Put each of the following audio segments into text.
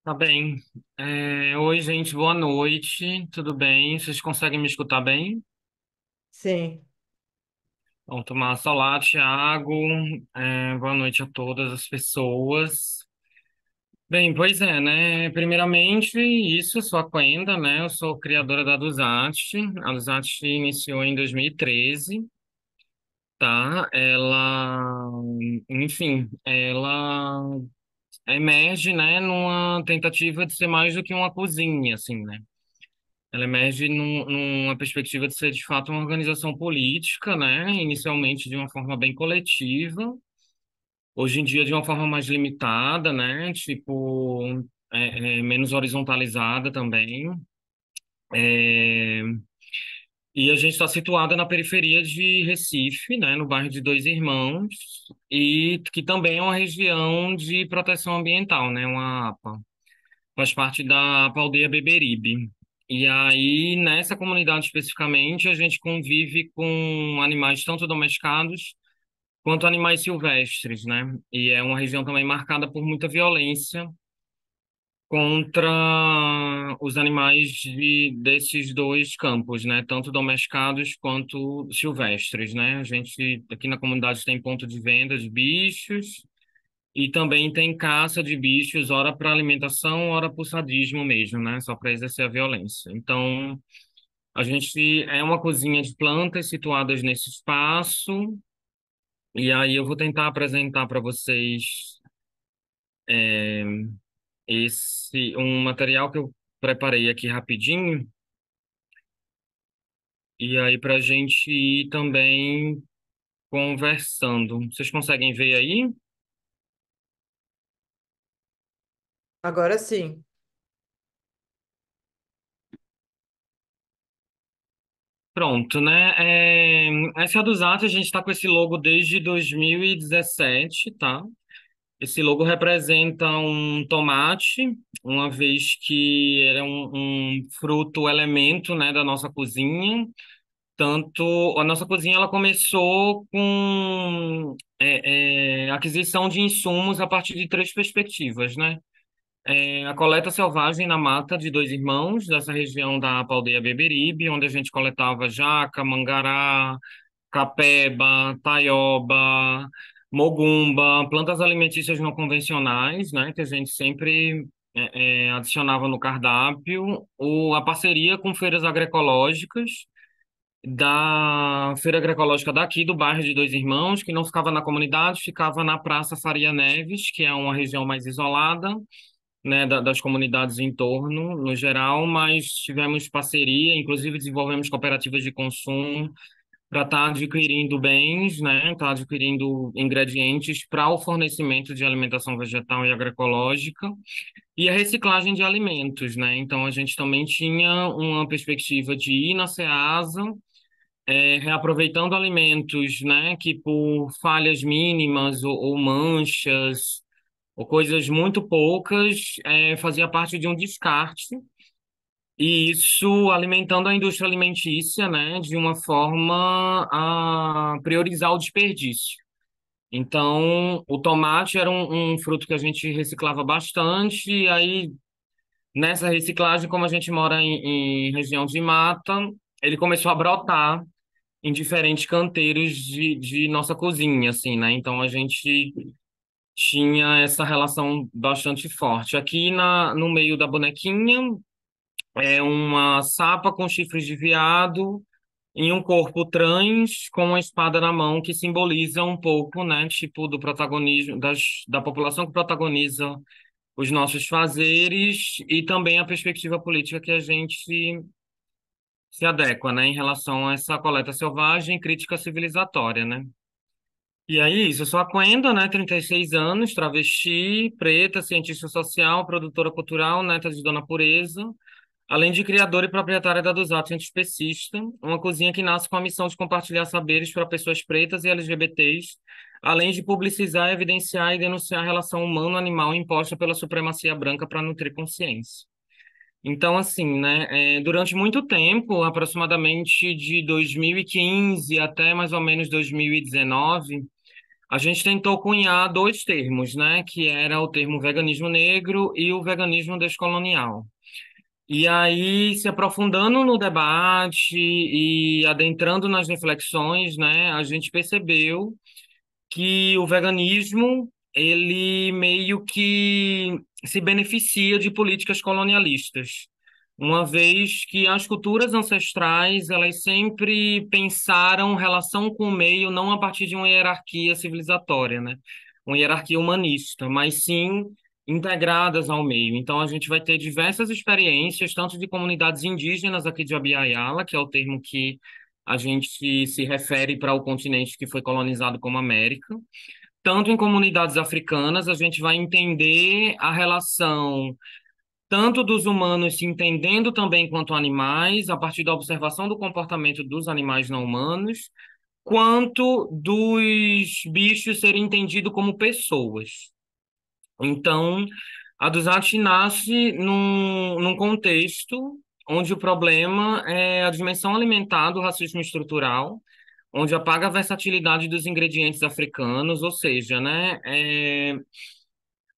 Tá bem. Oi, gente, boa noite. Tudo bem? Vocês conseguem me escutar bem? Sim. Vamos tomar olá, Thiago. Boa noite a todas as pessoas. Bem, pois é, né? Primeiramente, isso, eu sou a Quenda, né? Eu sou criadora da Duzate. A Duzate iniciou em 2013, tá? Ela emerge, né, numa tentativa de ser mais do que uma cozinha, assim, né? Ela emerge numa perspectiva de ser, de fato, uma organização política, né? Inicialmente de uma forma bem coletiva, hoje em dia de uma forma mais limitada, né? Tipo, menos horizontalizada também. É, E a gente está situada na periferia de Recife, né? No bairro de Dois Irmãos, e que também é uma região de proteção ambiental, né? Uma APA. Faz parte da Aldeia Beberibe. E aí, nessa comunidade especificamente, a gente convive com animais tanto domesticados quanto animais silvestres, né? E é uma região também marcada por muita violência contra os animais desses dois campos, né? Tanto domesticados quanto silvestres, né? A gente aqui na comunidade tem ponto de venda de bichos. E também tem caça de bichos, ora para alimentação, ora para o sadismo mesmo, né? Só para exercer a violência. Então, a gente é uma cozinha de plantas situadas nesse espaço, e aí eu vou tentar apresentar para vocês é, um material que eu preparei aqui rapidinho, e aí para a gente ir também conversando. Vocês conseguem ver aí? Agora sim. Pronto, né? Essa é a dos atos, a gente está com esse logo desde 2017, tá? Esse logo representa um tomate, uma vez que era um fruto elemento, né, da nossa cozinha. Tanto a nossa cozinha ela começou com aquisição de insumos a partir de três perspectivas, né? A coleta selvagem na mata de Dois Irmãos, dessa região da Aldeia Beberibe, onde a gente coletava jaca, mangará, capeba, taioba, mogumba, plantas alimentícias não convencionais, né, que a gente sempre adicionava no cardápio, a parceria com feiras agroecológicas, da feira agroecológica daqui do bairro de Dois Irmãos, que não ficava na comunidade, ficava na Praça Faria Neves, que é uma região mais isolada, né, das comunidades em torno, no geral, mas tivemos parceria, inclusive desenvolvemos cooperativas de consumo para estar adquirindo bens, né, estar adquirindo ingredientes para o fornecimento de alimentação vegetal e agroecológica e a reciclagem de alimentos, né? Então a gente também tinha uma perspectiva de ir na Ceasa, reaproveitando alimentos, né, que por falhas mínimas ou manchas ou coisas muito poucas, fazia parte de um descarte, e isso alimentando a indústria alimentícia, né, de uma forma a priorizar o desperdício. Então, o tomate era um fruto que a gente reciclava bastante, e aí, nessa reciclagem, como a gente mora em região de mata, ele começou a brotar em diferentes canteiros de nossa cozinha, assim, né? Então, a gente tinha essa relação bastante forte. Aqui no meio da bonequinha é uma sapa com chifres de veado em um corpo trans com uma espada na mão que simboliza um pouco, né, tipo do protagonismo da população que protagoniza os nossos fazeres e também a perspectiva política que a gente se adequa, né, em relação a essa coleta selvagem e crítica civilizatória, né? E aí, isso, eu sou a Quenda, né, 36 anos, travesti, preta, cientista social, produtora cultural, neta de Dona Pureza, além de criadora e proprietária da Dusato Antiespecista, uma cozinha que nasce com a missão de compartilhar saberes para pessoas pretas e LGBTs, além de publicizar, evidenciar e denunciar a relação humano-animal imposta pela supremacia branca para nutrir consciência. Então, assim, né, durante muito tempo, aproximadamente de 2015 até mais ou menos 2019, A gente tentou cunhar dois termos, né? Que era o termo veganismo negro e o veganismo descolonial. E aí, se aprofundando no debate e adentrando nas reflexões, né, a gente percebeu que o veganismo, ele meio que se beneficia de políticas colonialistas, uma vez que as culturas ancestrais, elas sempre pensaram relação com o meio não a partir de uma hierarquia civilizatória, né? Uma hierarquia humanista, mas sim integradas ao meio. Então, a gente vai ter diversas experiências, tanto de comunidades indígenas aqui de Abya-Yala, que é o termo que a gente se refere para o continente que foi colonizado como América. Tanto em comunidades africanas, a gente vai entender a relação tanto dos humanos se entendendo também quanto animais, a partir da observação do comportamento dos animais não humanos, quanto dos bichos serem entendidos como pessoas. Então, a Dusat nasce num contexto onde o problema é a dimensão alimentar do racismo estrutural, onde apaga a versatilidade dos ingredientes africanos, ou seja, né,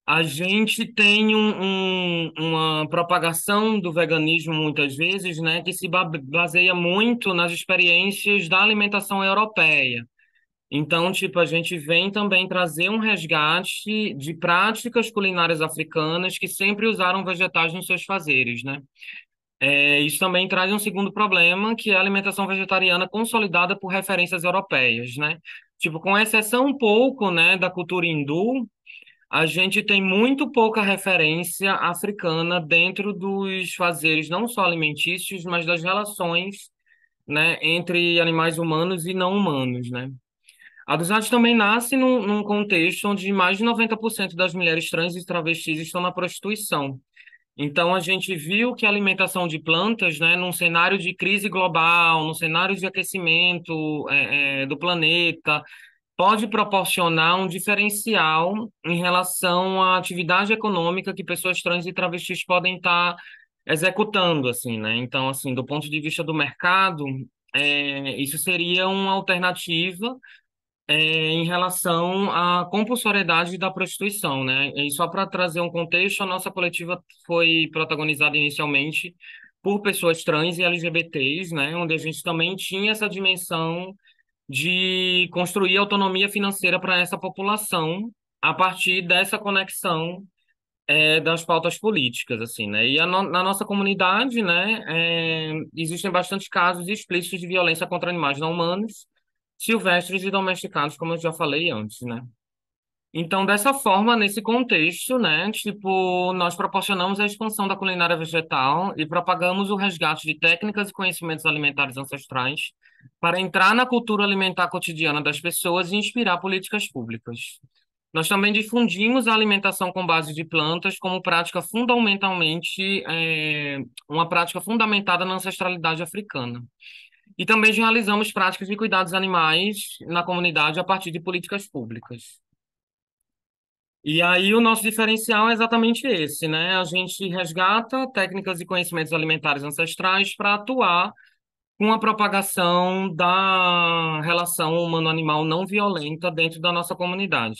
a gente tem uma propagação do veganismo muitas vezes, né, que se baseia muito nas experiências da alimentação europeia. Então, tipo, a gente vem também trazer um resgate de práticas culinárias africanas que sempre usaram vegetais nos seus fazeres, né? Isso também traz um segundo problema, que é a alimentação vegetariana consolidada por referências europeias, né? Tipo, com exceção um pouco, né, da cultura hindu, a gente tem muito pouca referência africana dentro dos fazeres, não só alimentícios, mas das relações, né, entre animais humanos e não humanos, né? A Dusat também nasce num contexto onde mais de 90% das mulheres trans e travestis estão na prostituição. Então, a gente viu que a alimentação de plantas, né, num cenário de crise global, num cenário de aquecimento do planeta, pode proporcionar um diferencial em relação à atividade econômica que pessoas trans e travestis podem estar executando, assim, né? Então, assim, do ponto de vista do mercado, isso seria uma alternativa em relação à compulsoriedade da prostituição, né? E só para trazer um contexto, a nossa coletiva foi protagonizada inicialmente por pessoas trans e LGBTs, né? Onde a gente também tinha essa dimensão de construir autonomia financeira para essa população a partir dessa conexão das pautas políticas, assim, né? E na nossa comunidade, né, existem bastantes casos explícitos de violência contra animais não humanos, silvestres e domesticados, como eu já falei antes, né? Então, dessa forma, nesse contexto, né, tipo, nós proporcionamos a expansão da culinária vegetal e propagamos o resgate de técnicas e conhecimentos alimentares ancestrais para entrar na cultura alimentar cotidiana das pessoas e inspirar políticas públicas. Nós também difundimos a alimentação com base de plantas como prática fundamentalmente, uma prática fundamentada na ancestralidade africana. E também realizamos práticas de cuidados animais na comunidade a partir de políticas públicas. E aí o nosso diferencial é exatamente esse, né? A gente resgata técnicas e conhecimentos alimentares ancestrais para atuar com a propagação da relação humano-animal não violenta dentro da nossa comunidade.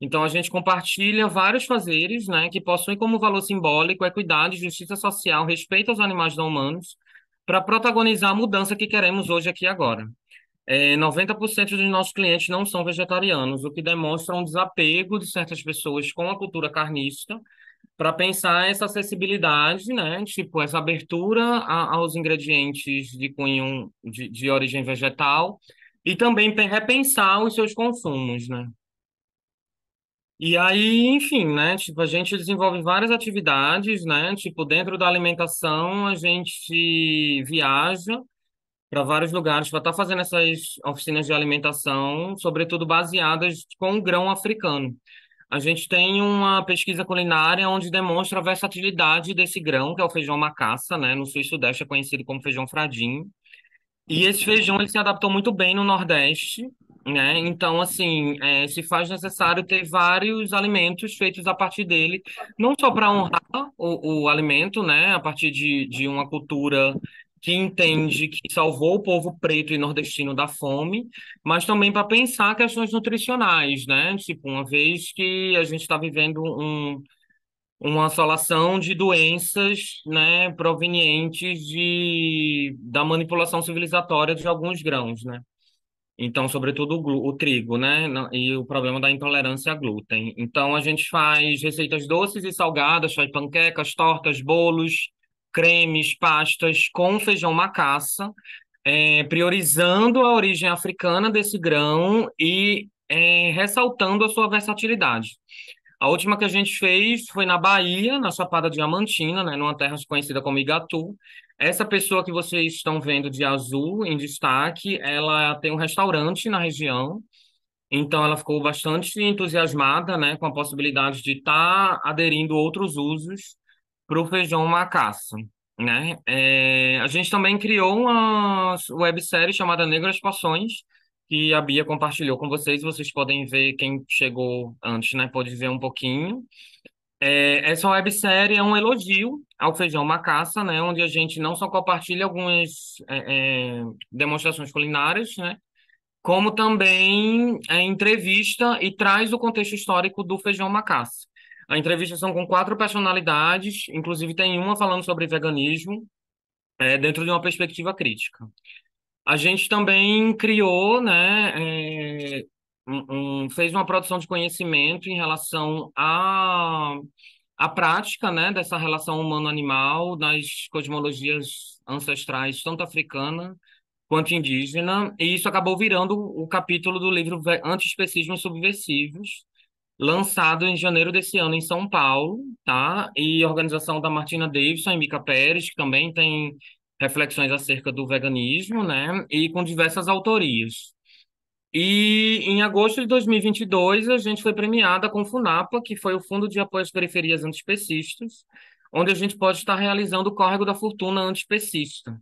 Então a gente compartilha vários fazeres, né, que possuem como valor simbólico equidade, justiça social, respeito aos animais não humanos, para protagonizar a mudança que queremos hoje aqui e agora. 90% dos nossos clientes não são vegetarianos, o que demonstra um desapego de certas pessoas com a cultura carnista para pensar essa acessibilidade, né? Tipo, essa abertura aos ingredientes de cunho de origem vegetal e também repensar os seus consumos, né? E aí, enfim, né? Tipo, a gente desenvolve várias atividades, né? Tipo, dentro da alimentação, a gente viaja para vários lugares para estar fazendo essas oficinas de alimentação, sobretudo baseadas com o grão africano. A gente tem uma pesquisa culinária onde demonstra a versatilidade desse grão, que é o feijão macaça, né? No sul e sudeste é conhecido como feijão fradinho. E esse feijão ele se adaptou muito bem no Nordeste, né? Então, assim, se faz necessário ter vários alimentos feitos a partir dele, não só para honrar o alimento, né? A partir de uma cultura que entende que salvou o povo preto e nordestino da fome, mas também para pensar questões nutricionais, né? Tipo, uma vez que a gente está vivendo uma assolação de doenças, né, provenientes da manipulação civilizatória de alguns grãos, né? Então, sobretudo o trigo, né? E o problema da intolerância a glúten. Então, a gente faz receitas doces e salgadas, faz panquecas, tortas, bolos, cremes, pastas com feijão macaça, priorizando a origem africana desse grão e ressaltando a sua versatilidade. A última que a gente fez foi na Bahia, na Chapada Diamantina, né, numa terra conhecida como Igatu. Essa pessoa que vocês estão vendo de azul em destaque, ela tem um restaurante na região, então ela ficou bastante entusiasmada, né, com a possibilidade de estar aderindo outros usos para o feijão macaça, né? A gente também criou uma websérie chamada Negras Passões, que a Bia compartilhou com vocês. Vocês podem ver, quem chegou antes, né? Pode ver um pouquinho. Essa websérie é um elogio ao feijão macaça, né? Onde a gente não só compartilha algumas demonstrações culinárias, né? Como também entrevista e traz o contexto histórico do feijão macaça. A entrevista são com quatro personalidades, inclusive tem uma falando sobre veganismo, dentro de uma perspectiva crítica. A gente também criou, né, fez uma produção de conhecimento em relação à prática, né, dessa relação humano-animal nas cosmologias ancestrais, tanto africana quanto indígena, e isso acabou virando o capítulo do livro Antiespecismos Subversivos, lançado em janeiro desse ano em São Paulo, tá? E organização da Martina Davidson e Mica Pérez, que também tem reflexões acerca do veganismo, né? E com diversas autorias. E em agosto de 2022, a gente foi premiada com o FUNAPA, que foi o Fundo de Apoio às Periferias Antiespecistas, onde a gente pode estar realizando o Córrego da Fortuna Antiespecista,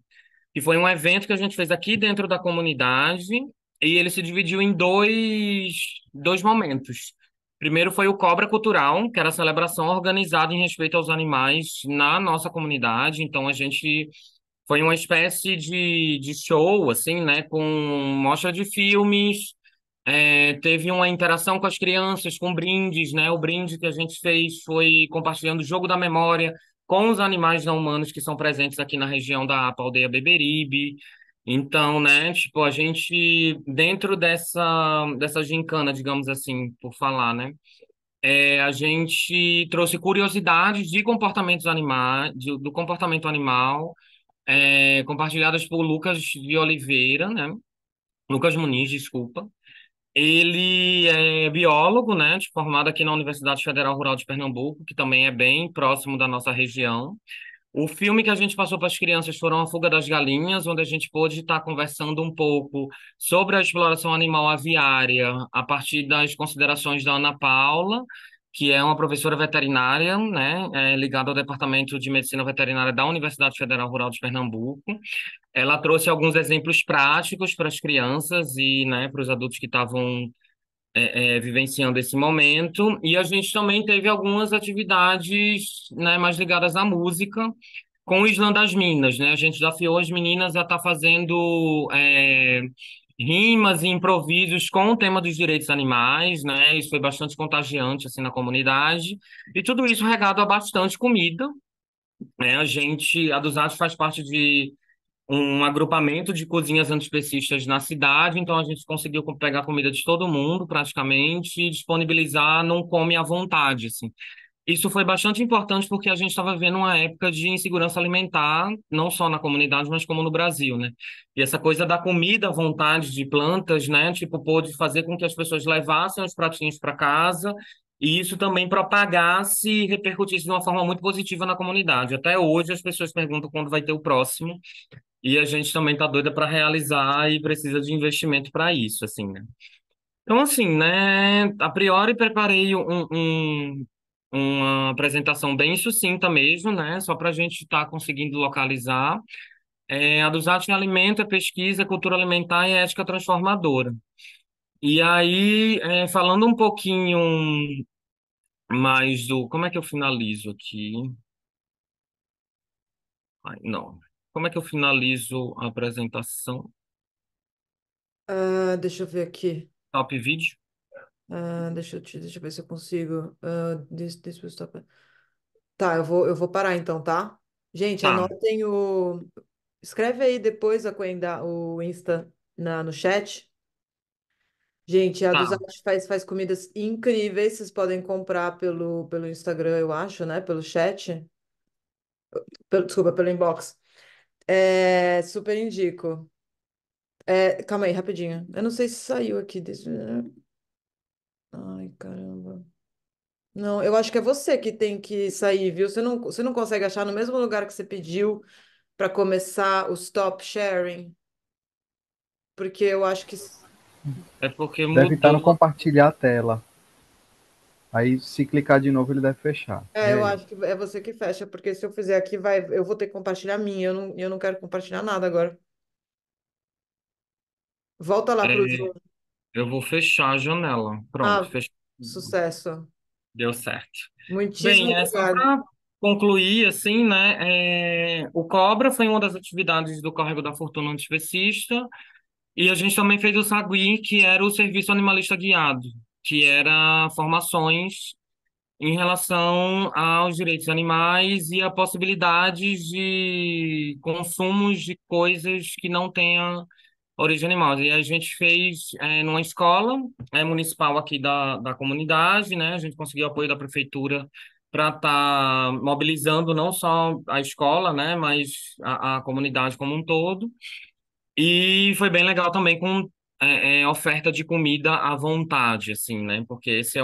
que foi um evento que a gente fez aqui dentro da comunidade, e ele se dividiu em dois momentos. Primeiro foi o Cobra Cultural, que era a celebração organizada em respeito aos animais na nossa comunidade. Então, a gente foi uma espécie de show, assim, né, com mostra de filmes, teve uma interação com as crianças, com brindes, né? O brinde que a gente fez foi compartilhando o jogo da memória com os animais não humanos que são presentes aqui na região da APA Aldeia Beberibe. Então, né, tipo, a gente, dentro dessa gincana, digamos assim, por falar, né, a gente trouxe curiosidades de comportamentos animais, do comportamento animal, compartilhadas por Lucas de Oliveira, né, Lucas Muniz, desculpa. Ele é biólogo, né, formado aqui na Universidade Federal Rural de Pernambuco, que também é bem próximo da nossa região. O filme que a gente passou para as crianças foram A Fuga das Galinhas, onde a gente pôde estar conversando um pouco sobre a exploração animal aviária a partir das considerações da Ana Paula, que é uma professora veterinária, né, ligada ao Departamento de Medicina Veterinária da Universidade Federal Rural de Pernambuco. Ela trouxe alguns exemplos práticos para as crianças e, né, para os adultos que estavam vivenciando esse momento. E a gente também teve algumas atividades, né, mais ligadas à música, com o Islã das Minas, né? A gente desafiou as meninas a estar fazendo rimas e improvisos com o tema dos direitos animais, né? Isso foi bastante contagiante, assim, na comunidade. E tudo isso regado a bastante comida, né? A dos Artes faz parte de um agrupamento de cozinhas antiespecistas na cidade, então a gente conseguiu pegar comida de todo mundo, praticamente, e disponibilizar num come à vontade, assim. Isso foi bastante importante porque a gente estava vivendo uma época de insegurança alimentar, não só na comunidade, mas como no Brasil, né? E essa coisa da comida à vontade de plantas, né? Tipo, pôde fazer com que as pessoas levassem os pratinhos para casa e isso também propagasse e repercutisse de uma forma muito positiva na comunidade. Até hoje as pessoas perguntam quando vai ter o próximo. E a gente também tá doida para realizar e precisa de investimento para isso, assim, né? Então, assim, né? A priori preparei uma apresentação bem sucinta mesmo, né? Só para a gente estar conseguindo localizar. A dos Atos em Alimento é pesquisa, cultura alimentar e ética transformadora. E aí, falando um pouquinho mais do... Como é que eu finalizo aqui? Ai, não. Como é que eu finalizo a apresentação? Deixa eu ver aqui. Top vídeo? Deixa eu ver se eu consigo. This will stop. Tá, eu vou parar então, tá? Gente, Tá, anotem o. Escreve aí depois o Insta no chat. Gente, a tá, dos Arte faz comidas incríveis. Vocês podem comprar pelo Instagram, eu acho, né? Pelo chat. Desculpa, pelo inbox. Super indico. Calma aí, rapidinho. Eu não sei se saiu aqui. Ai, caramba. Não, eu acho que é você que tem que sair, viu? Você não consegue achar no mesmo lugar que você pediu para começar o stop sharing? Porque eu acho que. é porque Deve estar no mudou. compartilhar a tela. Aí, se clicar de novo, ele deve fechar. Vê Eu aí. acho que é você que fecha, porque se eu fizer aqui, eu vou ter que compartilhar a minha. Eu não quero compartilhar nada agora. Volta lá É, pro Zoom. eu vou fechar a janela. Pronto, Ah, fechou. sucesso. Deu certo. Muitíssimo Bem, é só obrigada. para concluir, assim, né? O Cobra foi uma das atividades do Córrego da Fortuna Antispecista, e a gente também fez o Sagui, que era o Serviço Animalista Guiado, que era formações em relação aos direitos animais e a possibilidades de consumos de coisas que não tenham origem animal. E a gente fez numa escola municipal aqui da comunidade, né? A gente conseguiu apoio da prefeitura para estar mobilizando não só a escola, né, mas a comunidade como um todo. E foi bem legal também com oferta de comida à vontade, assim, né? Porque esse é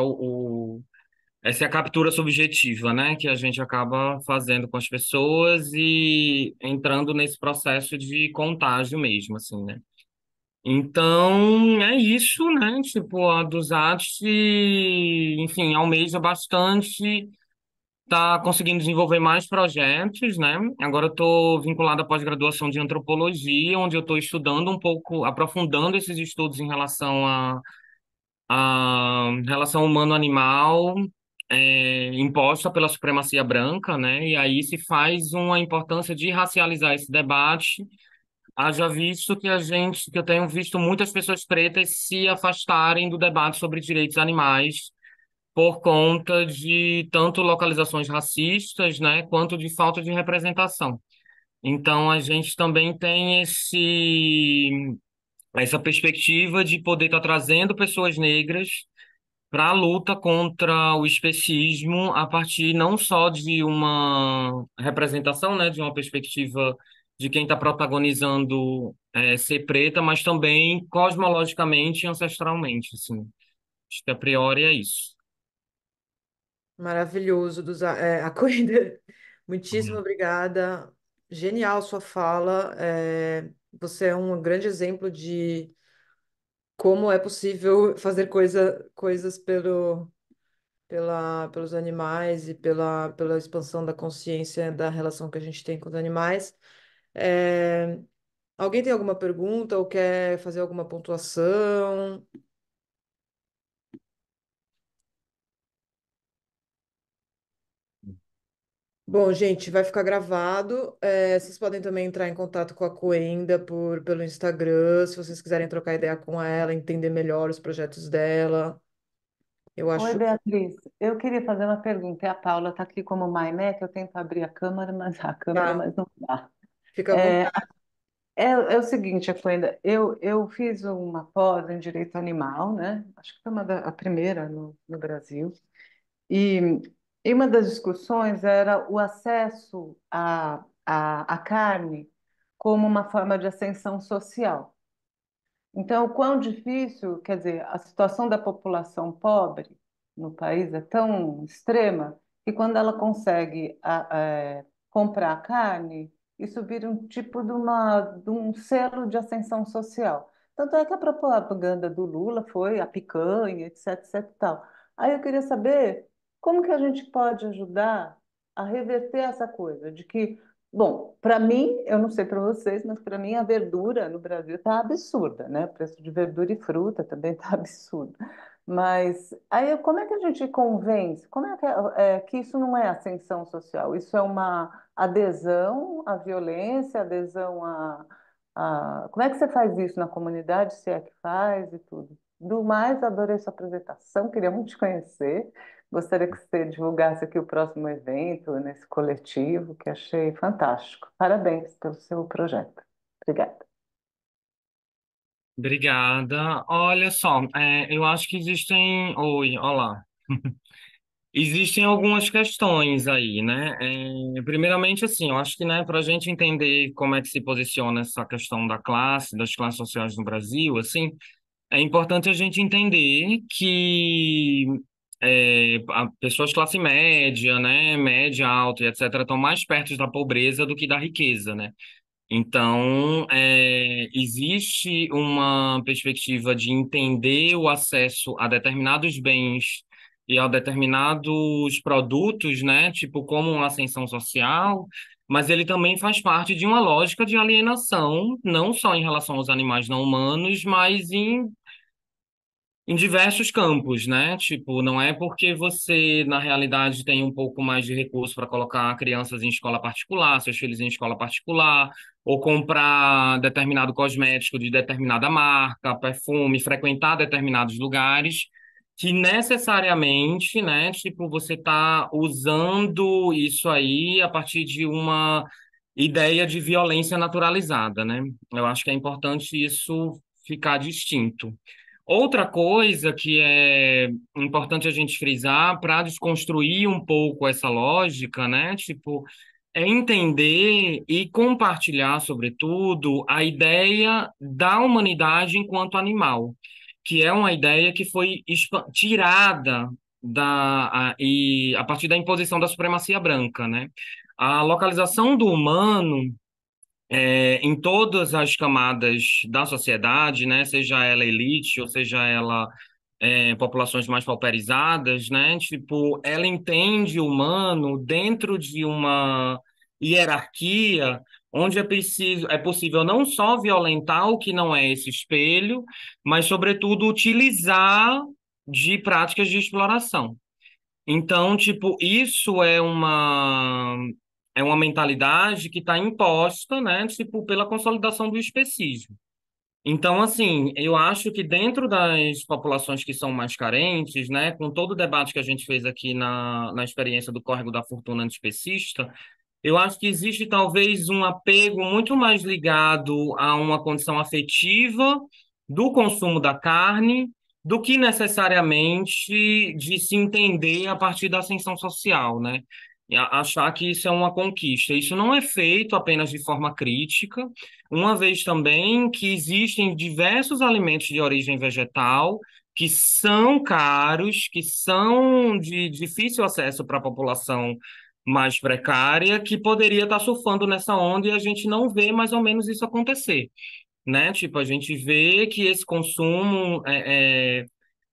essa é a captura subjetiva, né, que a gente acaba fazendo com as pessoas e entrando nesse processo de contágio mesmo, assim, né? Então, é isso, né? Tipo, a Dusat, enfim, almeja bastante, tá conseguindo desenvolver mais projetos, né? Agora eu estou vinculado à pós-graduação de antropologia, onde eu estou estudando um pouco, aprofundando esses estudos em relação a relação humano-animal imposta pela supremacia branca, né? E aí se faz uma importância de racializar esse debate, haja visto que eu tenho visto muitas pessoas pretas se afastarem do debate sobre direitos animais por conta de tanto localizações racistas, né, quanto de falta de representação. Então a gente também tem essa perspectiva de poder estar trazendo pessoas negras para a luta contra o especismo a partir não só de uma representação, né, de uma perspectiva de quem está protagonizando ser preta, mas também cosmologicamente e ancestralmente, assim. Acho que a priori é isso. Maravilhoso, a corrida. Muitíssimo obrigada. Genial sua fala. Você é um grande exemplo de como é possível fazer coisas pelos animais e pela expansão da consciência da relação que a gente tem com os animais. É, Alguém tem alguma pergunta ou quer fazer alguma pontuação? Bom, gente, vai ficar gravado. Vocês podem também entrar em contato com a Coenda pelo Instagram, se vocês quiserem trocar ideia com ela, entender melhor os projetos dela. Eu Oi, acho. Beatriz. Eu queria fazer uma pergunta. A Paula está aqui como MyMac. Eu tento abrir a câmera, Tá, mas não dá. fica à É, vontade. é o seguinte, Aquenda, eu fiz uma pós em Direito Animal, né? Acho que foi a primeira no Brasil. E, e uma das discussões era o acesso à carne como uma forma de ascensão social. Então, o quão difícil, quer dizer, a situação da população pobre no país é tão extrema que quando ela consegue comprar carne, isso vira um tipo de um selo de ascensão social. Tanto é que a propaganda do Lula foi a picanha, etc, etc e tal. Aí eu queria saber como que a gente pode ajudar a reverter essa coisa de que bom, para mim, eu não sei para vocês, mas para mim a verdura no Brasil está absurda, né? O preço de verdura e fruta também está absurdo. Mas aí como é que a gente convence? Como é que isso não é ascensão social? Isso é uma adesão à violência, adesão Como é que você faz isso na comunidade, se é que faz e tudo? Do mais, adorei sua apresentação, queria muito te conhecer. Gostaria que você divulgasse aqui o próximo evento nesse coletivo, que achei fantástico. Parabéns pelo seu projeto. Obrigada. Obrigada. Olha só, eu acho que existem. Oi, olá. Existem algumas questões aí, né? Primeiramente, assim, eu acho que, né, para a gente entender como é que se posiciona essa questão da classe, das classes sociais no Brasil, assim, é importante a gente entender que pessoas classe média, né, média, alta e etc., estão mais perto da pobreza do que da riqueza, né? Então, existe uma perspectiva de entender o acesso a determinados bens e a determinados produtos, né, tipo como uma ascensão social, mas ele também faz parte de uma lógica de alienação, não só em relação aos animais não humanos, mas em diversos campos, né? Tipo, não é porque você, na realidade, tem um pouco mais de recurso para colocar crianças em escola particular, seus filhos em escola particular, ou comprar determinado cosmético de determinada marca, perfume, frequentar determinados lugares, que necessariamente, né? Tipo, você está usando isso aí a partir de uma ideia de violência naturalizada, né? Eu acho que é importante isso ficar distinto. Outra coisa que é importante a gente frisar para desconstruir um pouco essa lógica, né? Tipo, é entender e compartilhar, sobretudo, a ideia da humanidade enquanto animal, que é uma ideia que foi tirada a partir da imposição da supremacia branca, né? A localização do humano em todas as camadas da sociedade, né, seja ela elite ou seja ela populações mais pauperizadas, né, tipo, ela entende o humano dentro de uma hierarquia onde é possível não só violentar o que não é esse espelho, mas, sobretudo, utilizar de práticas de exploração. Então, tipo, isso é uma mentalidade que está imposta, né, tipo, pela consolidação do especismo. Então, assim, eu acho que dentro das populações que são mais carentes, né, com todo o debate que a gente fez aqui na experiência do Córrego da Fortuna Antiespecista, eu acho que existe talvez um apego muito mais ligado a uma condição afetiva do consumo da carne do que necessariamente de se entender a partir da ascensão social, né? E achar que isso é uma conquista. Isso não é feito apenas de forma crítica, uma vez também que existem diversos alimentos de origem vegetal que são caros, que são de difícil acesso para a população mais precária que poderia estar surfando nessa onda e a gente não vê mais ou menos isso acontecer, né? Tipo, a gente vê que esse consumo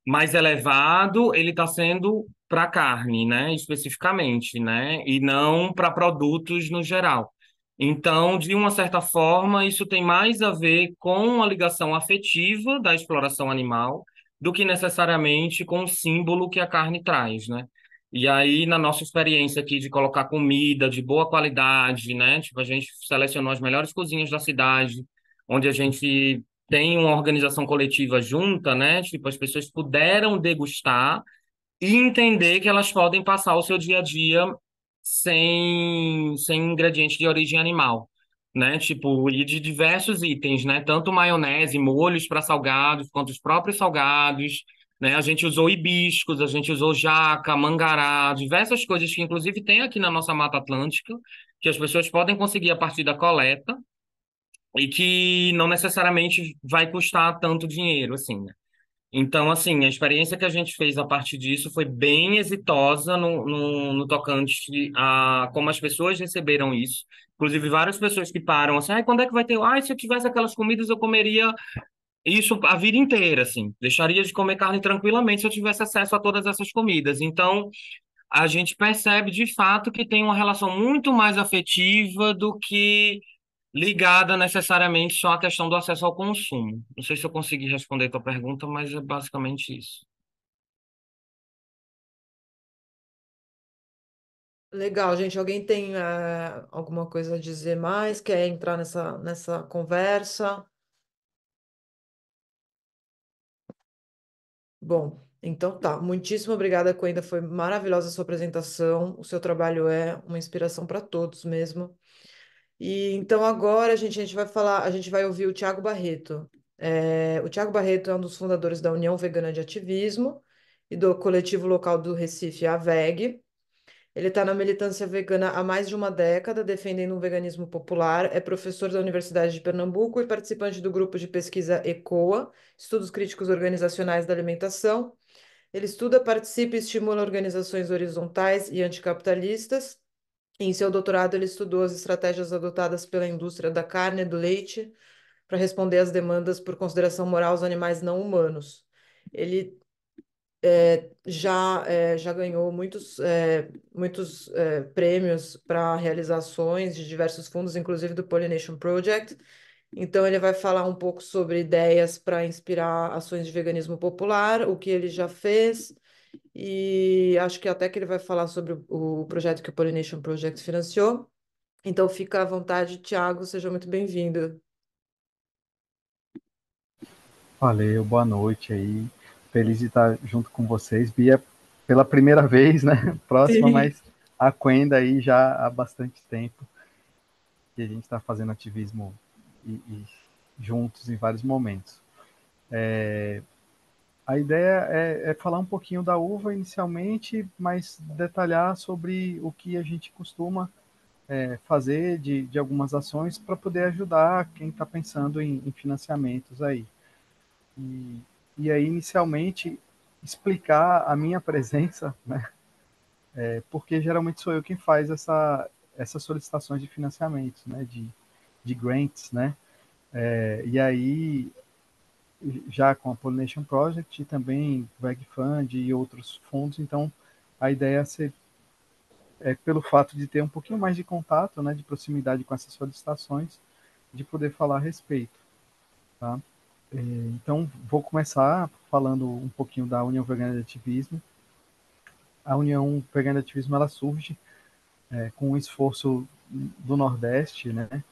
mais elevado, ele está sendo para carne, né? Especificamente, né? E não para produtos no geral. Então, de uma certa forma, isso tem mais a ver com a ligação afetiva da exploração animal do que necessariamente com o símbolo que a carne traz, né? E aí, na nossa experiência aqui de colocar comida de boa qualidade, né? Tipo, a gente selecionou as melhores cozinhas da cidade, onde a gente tem uma organização coletiva junta, né? Tipo, as pessoas puderam degustar e entender que elas podem passar o seu dia a dia sem ingredientes de origem animal, né? Tipo, e de diversos itens, né? Tanto maionese, molhos para salgados, quanto os próprios salgados, né? A gente usou hibiscos, a gente usou jaca, mangará, diversas coisas que inclusive tem aqui na nossa Mata Atlântica, que as pessoas podem conseguir a partir da coleta e que não necessariamente vai custar tanto dinheiro, assim, né? Então, assim, a experiência que a gente fez a partir disso foi bem exitosa no tocante a como as pessoas receberam isso. Inclusive, várias pessoas que param assim, ai, quando é que vai ter? Ai, se eu tivesse aquelas comidas, eu comeria isso a vida inteira, assim. Deixaria de comer carne tranquilamente se eu tivesse acesso a todas essas comidas. Então, a gente percebe de fato que tem uma relação muito mais afetiva do que ligada necessariamente só à questão do acesso ao consumo. Não sei se eu consegui responder a tua pergunta, mas é basicamente isso. Legal, gente. Alguém tem alguma coisa a dizer mais? Quer entrar nessa conversa? Bom, então tá. Muitíssimo obrigada, Coenda. Foi maravilhosa a sua apresentação. O seu trabalho é uma inspiração para todos mesmo. E então agora, gente, a gente vai falar, a gente vai ouvir o Tiago Barreto. O Tiago Barreto é um dos fundadores da União Vegana de Ativismo e do coletivo local do Recife, a VEG. Ele está na militância vegana há mais de uma década, defendendo um veganismo popular. É professor da Universidade de Pernambuco e participante do grupo de pesquisa ECOA, Estudos Críticos Organizacionais da Alimentação. Ele estuda, participa e estimula organizações horizontais e anticapitalistas. Em seu doutorado, ele estudou as estratégias adotadas pela indústria da carne e do leite para responder às demandas por consideração moral aos animais não humanos. Ele já ganhou muitos prêmios para realizações de diversos fundos, inclusive do Pollination Project. Então, ele vai falar um pouco sobre ideias para inspirar ações de veganismo popular, o que ele já fez, e acho que até que ele vai falar sobre o projeto que o Pollination Project financiou. Então, fica à vontade, Tiago, seja muito bem-vindo. Valeu, boa noite aí. Feliz de estar junto com vocês. Bia, pela primeira vez, né? Próxima, Sim. mas a Quenda aí já há bastante tempo que a gente está fazendo ativismo e juntos em vários momentos. A ideia é falar um pouquinho da uva inicialmente, mas detalhar sobre o que a gente costuma fazer de algumas ações para poder ajudar quem está pensando em financiamentos aí. E, e aí, inicialmente, explicar a minha presença, né? Porque geralmente sou eu quem faz essas solicitações de financiamentos, né? De grants, né? E aí, já com a Pollination Project e também Veg Fund e outros fundos, então a ideia pelo fato de ter um pouquinho mais de contato, né? De proximidade com essas solicitações, de poder falar a respeito, tá? Então, vou começar falando um pouquinho da União Vegana de Ativismo. A União Vegana de Ativismo ela surge com um esforço do Nordeste, né,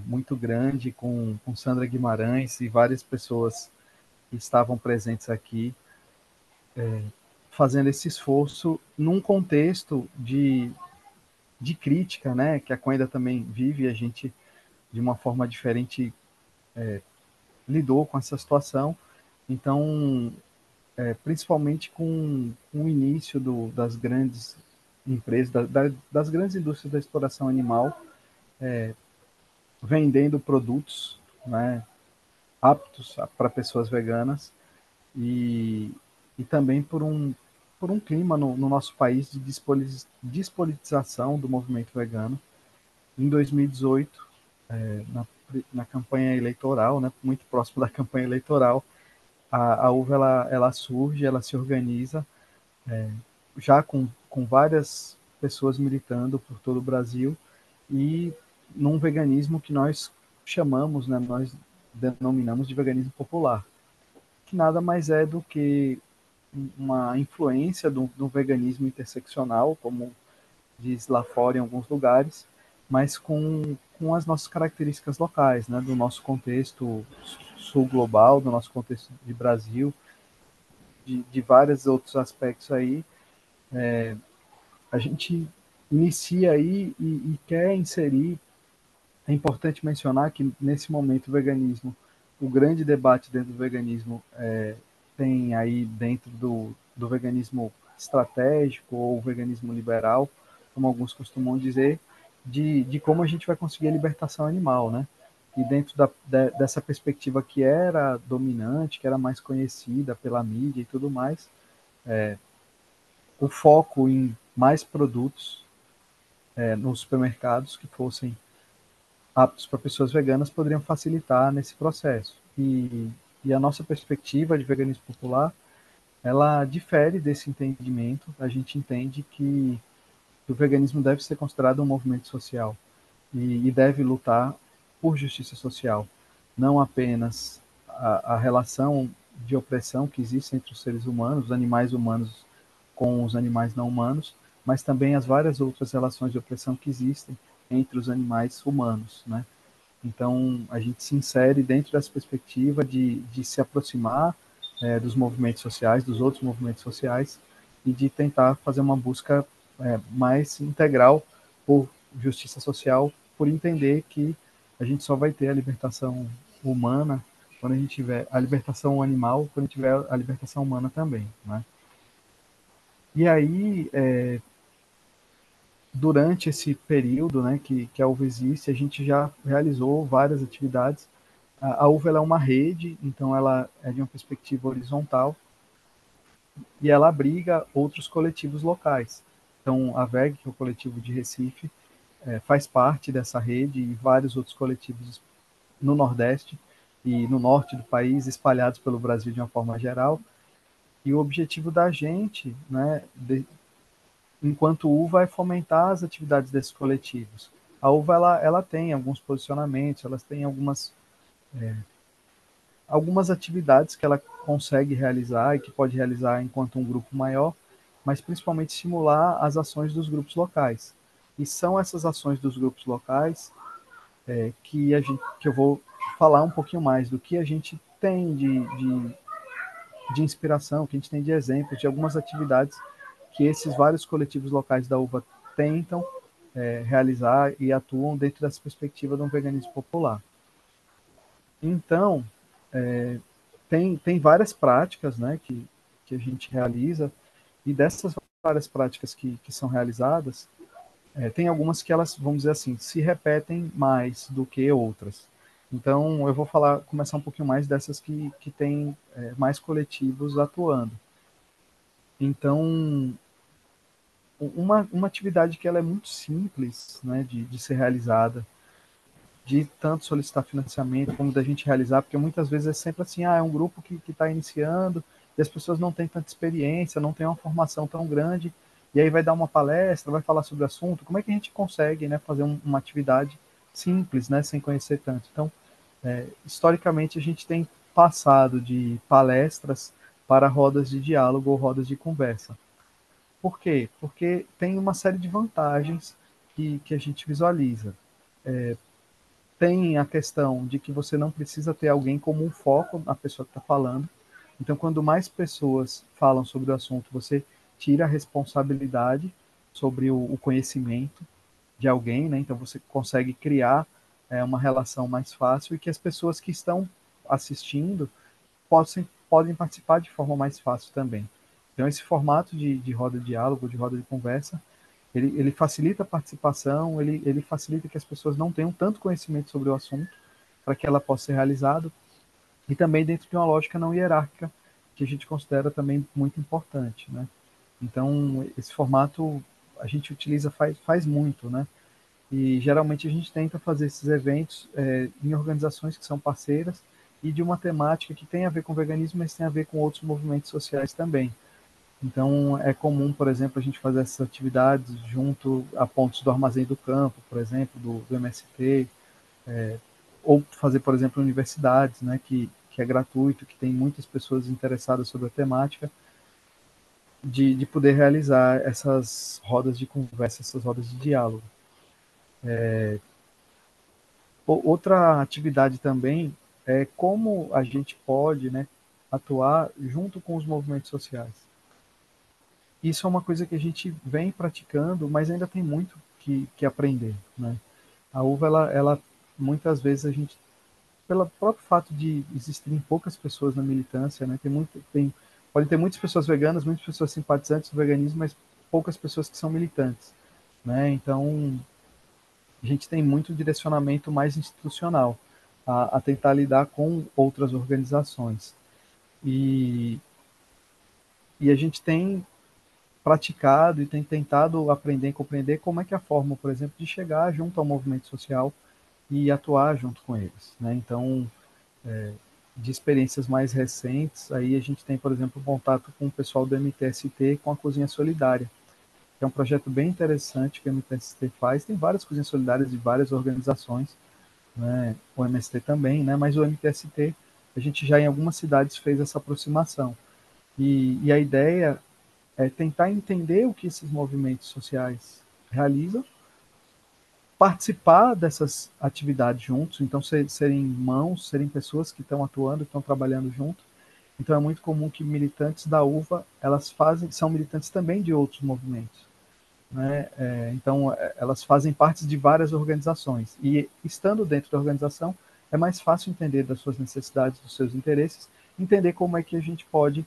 muito grande, com Sandra Guimarães e várias pessoas que estavam presentes aqui, fazendo esse esforço num contexto de crítica, né, que a Coenda também vive, e a gente, de uma forma diferente, lidou com essa situação. Então, principalmente com o início das grandes empresas, das grandes indústrias da exploração animal, vendendo produtos, né, aptos para pessoas veganas e, e também por um clima no nosso país de despolitização do movimento vegano. Em 2018, na campanha eleitoral, né, muito próximo da campanha eleitoral, a UVA ela surge, ela se organiza, já com várias pessoas militando por todo o Brasil e num veganismo que nós chamamos, né, nós denominamos de veganismo popular, que nada mais é do que uma influência do veganismo interseccional, como diz lá fora em alguns lugares, mas com as nossas características locais, né, do nosso contexto sul global, do nosso contexto de Brasil, de vários outros aspectos aí. A gente inicia aí e quer inserir. É importante mencionar que, nesse momento, o grande debate dentro do veganismo tem aí dentro do veganismo estratégico ou veganismo liberal, como alguns costumam dizer, de como a gente vai conseguir a libertação animal, né? E dentro dessa perspectiva que era dominante, que era mais conhecida pela mídia e tudo mais, o foco em mais produtos nos supermercados que fossem aptos para pessoas veganas poderiam facilitar nesse processo. E a nossa perspectiva de veganismo popular, ela difere desse entendimento. A gente entende que o veganismo deve ser considerado um movimento social e deve lutar por justiça social, não apenas a relação de opressão que existe entre os seres humanos, os animais humanos com os animais não humanos, mas também as várias outras relações de opressão que existem entre os animais humanos, né? Então, a gente se insere dentro dessa perspectiva de se aproximar dos movimentos sociais, dos outros movimentos sociais, e de tentar fazer uma busca mais integral por justiça social, por entender que a gente só vai ter a libertação humana quando a gente tiver a libertação animal, quando a gente tiver a libertação humana também, né? E aí, durante esse período, né, que a UVA existe, a gente já realizou várias atividades. A UVA ela é uma rede, então ela é de uma perspectiva horizontal e ela abriga outros coletivos locais. Então, a VEG, que é o coletivo de Recife, faz parte dessa rede e vários outros coletivos no Nordeste e no Norte do país, espalhados pelo Brasil de uma forma geral. E o objetivo da gente, né, enquanto UVA, é fomentar as atividades desses coletivos. A UVA ela tem alguns posicionamentos, elas têm algumas atividades que ela consegue realizar e que pode realizar enquanto um grupo maior, mas principalmente estimular as ações dos grupos locais. E são essas ações dos grupos locais que eu vou falar um pouquinho mais do que a gente tem de inspiração, que a gente tem de exemplos, de algumas atividades que esses vários coletivos locais da UVA tentam realizar e atuam dentro dessa perspectiva de um veganismo popular. Então, tem várias práticas, né, que a gente realiza, e dessas várias práticas que são realizadas, tem algumas que elas, vamos dizer assim, se repetem mais do que outras. Então, eu vou começar um pouquinho mais dessas que têm mais coletivos atuando. Então, uma atividade que ela é muito simples, né, de ser realizada, de tanto solicitar financiamento como da gente realizar, porque muitas vezes é sempre assim, é um grupo que está iniciando e as pessoas não têm tanta experiência, não têm uma formação tão grande, e aí vai dar uma palestra, vai falar sobre o assunto, como é que a gente consegue, né, fazer uma atividade simples, né, sem conhecer tanto? Então, historicamente, a gente tem passado de palestras para rodas de diálogo ou rodas de conversa. Por quê? Porque tem uma série de vantagens que a gente visualiza. Tem a questão de que você não precisa ter alguém como um foco na pessoa que está falando. Então, quando mais pessoas falam sobre o assunto, você tira a responsabilidade sobre o conhecimento de alguém, né? Então, você consegue criar uma relação mais fácil e que as pessoas que estão assistindo podem participar de forma mais fácil também. Então, esse formato de roda de diálogo, de roda de conversa, ele facilita a participação, ele facilita que as pessoas não tenham tanto conhecimento sobre o assunto para que ela possa ser realizada, e também dentro de uma lógica não hierárquica, que a gente considera também muito importante, né? Então, esse formato a gente utiliza faz muito, né? E geralmente a gente tenta fazer esses eventos em organizações que são parceiras e de uma temática que tem a ver com veganismo, mas tem a ver com outros movimentos sociais também. Então, é comum, por exemplo, a gente fazer essas atividades junto a pontos do Armazém do Campo, por exemplo, do MST, ou fazer, por exemplo, universidades, né, que é gratuito, que tem muitas pessoas interessadas sobre a temática, de poder realizar essas rodas de conversa, essas rodas de diálogo. Outra atividade também é como a gente pode, né, atuar junto com os movimentos sociais. Isso é uma coisa que a gente vem praticando, mas ainda tem muito que aprender, né? A uva, ela muitas vezes a gente, pelo próprio fato de existirem poucas pessoas na militância, né? Podem ter muitas pessoas veganas, muitas pessoas simpatizantes do veganismo, mas poucas pessoas que são militantes, né? Então, a gente tem muito direcionamento mais institucional a tentar lidar com outras organizações. E, e a gente tem praticado e tem tentado aprender e compreender como é que é a forma, por exemplo, de chegar junto ao movimento social e atuar junto com eles, né? Então, de experiências mais recentes, aí a gente tem, por exemplo, contato com o pessoal do MTST com a Cozinha Solidária, que é um projeto bem interessante que o MTST faz. Tem várias cozinhas solidárias de várias organizações, né? O MST também, né? Mas o MTST, a gente já em algumas cidades fez essa aproximação. E a ideia é tentar entender o que esses movimentos sociais realizam, participar dessas atividades juntos, então serem mãos, serem pessoas que estão atuando, que estão trabalhando junto. Então é muito comum que militantes da UVA, são militantes também de outros movimentos, né? Então elas fazem parte de várias organizações e estando dentro da organização é mais fácil entender das suas necessidades, dos seus interesses, entender como é que a gente pode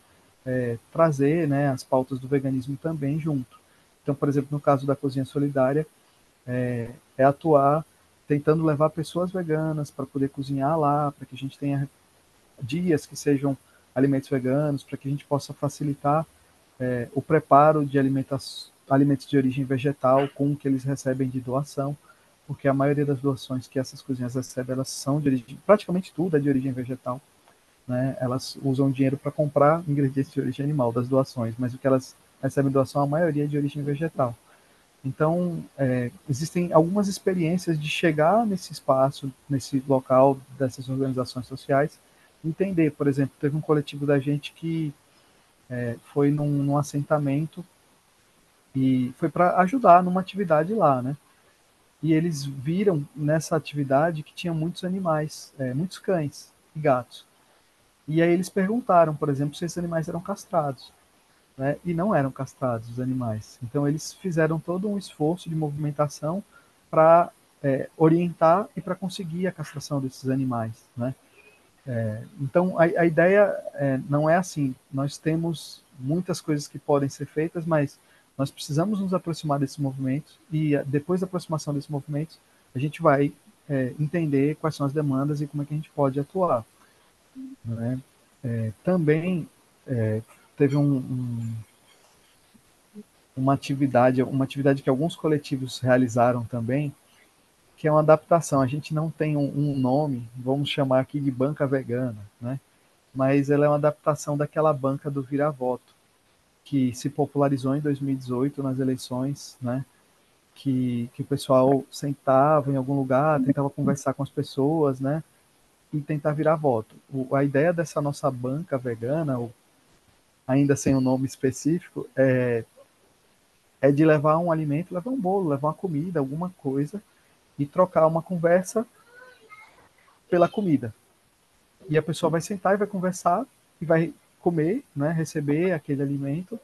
trazer, né, as pautas do veganismo também junto. Então, por exemplo, no caso da Cozinha Solidária, atuar tentando levar pessoas veganas para poder cozinhar lá, para que a gente tenha dias que sejam alimentos veganos, para que a gente possa facilitar o preparo de alimentos de origem vegetal com o que eles recebem de doação, porque a maioria das doações que essas cozinhas recebem, elas são de origem, praticamente tudo é de origem vegetal, né? Elas usam dinheiro para comprar ingredientes de origem animal das doações, mas o que elas recebem doação, a maioria é de origem vegetal. Então, existem algumas experiências de chegar nesse espaço, nesse local dessas organizações sociais, entender, por exemplo, teve um coletivo da gente que foi num assentamento e foi para ajudar numa atividade lá, né? E eles viram nessa atividade que tinha muitos animais, muitos cães e gatos. E aí eles perguntaram, por exemplo, se esses animais eram castrados, né? E não eram castrados os animais. Então eles fizeram todo um esforço de movimentação para orientar e para conseguir a castração desses animais, né? Então a ideia não é assim. Nós temos muitas coisas que podem ser feitas, mas nós precisamos nos aproximar desses movimentos e depois da aproximação desses movimentos a gente vai entender quais são as demandas e como é que a gente pode atuar, né? Também teve uma atividade que alguns coletivos realizaram também, que é uma adaptação. A gente não tem um nome, vamos chamar aqui de banca vegana, né? Mas ela é uma adaptação daquela banca do vira-voto, que se popularizou em 2018 nas eleições, né? Que o pessoal sentava em algum lugar, tentava conversar com as pessoas, né? E tentar virar voto. A ideia dessa nossa banca vegana, ainda sem um nome específico, é de levar um alimento, levar um bolo, levar uma comida, alguma coisa, e trocar uma conversa pela comida. E a pessoa vai sentar e vai conversar e vai comer, né, receber aquele alimento.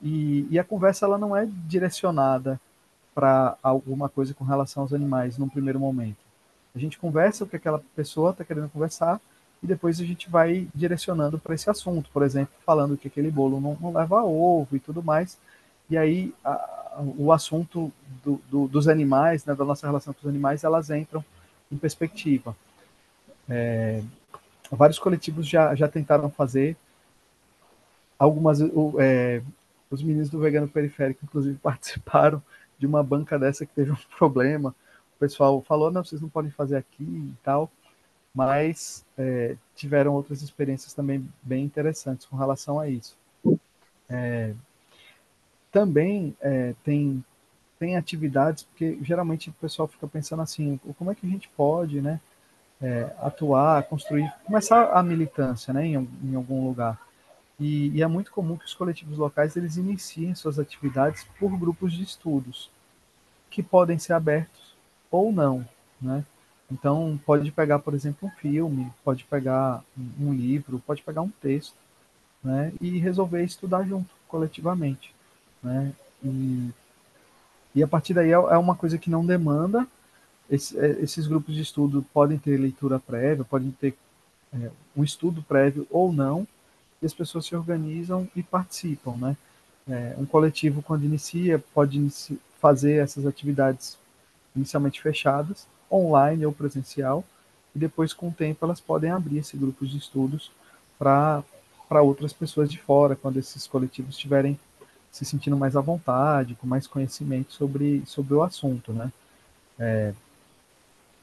E a conversa ela não é direcionada para alguma coisa com relação aos animais num primeiro momento. A gente conversa o que aquela pessoa está querendo conversar e depois a gente vai direcionando para esse assunto, por exemplo, falando que aquele bolo não leva ovo e tudo mais. E aí o assunto dos animais, né, da nossa relação com os animais, elas entram em perspectiva. Vários coletivos já tentaram fazer, algumas os meninos do Vegano Periférico, inclusive, participaram de uma banca dessa que teve um problema. O pessoal falou, não, vocês não podem fazer aqui e tal, mas tiveram outras experiências também bem interessantes com relação a isso. Também tem atividades, porque geralmente o pessoal fica pensando assim, como é que a gente pode, né, atuar, construir, começar a militância, né, em algum lugar. E é muito comum que os coletivos locais eles iniciem suas atividades por grupos de estudos, que podem ser abertos ou não, né? Então, pode pegar, por exemplo, um filme, pode pegar um livro, pode pegar um texto, né? E resolver estudar junto, coletivamente, né? E a partir daí é uma coisa que não demanda. Esses grupos de estudo podem ter leitura prévia, podem ter um estudo prévio ou não, e as pessoas se organizam e participam, né? Um coletivo, quando inicia, pode fazer essas atividades inicialmente fechadas, online ou presencial, e depois, com o tempo, elas podem abrir esse grupo de estudos para outras pessoas de fora, quando esses coletivos estiverem se sentindo mais à vontade, com mais conhecimento sobre o assunto, né?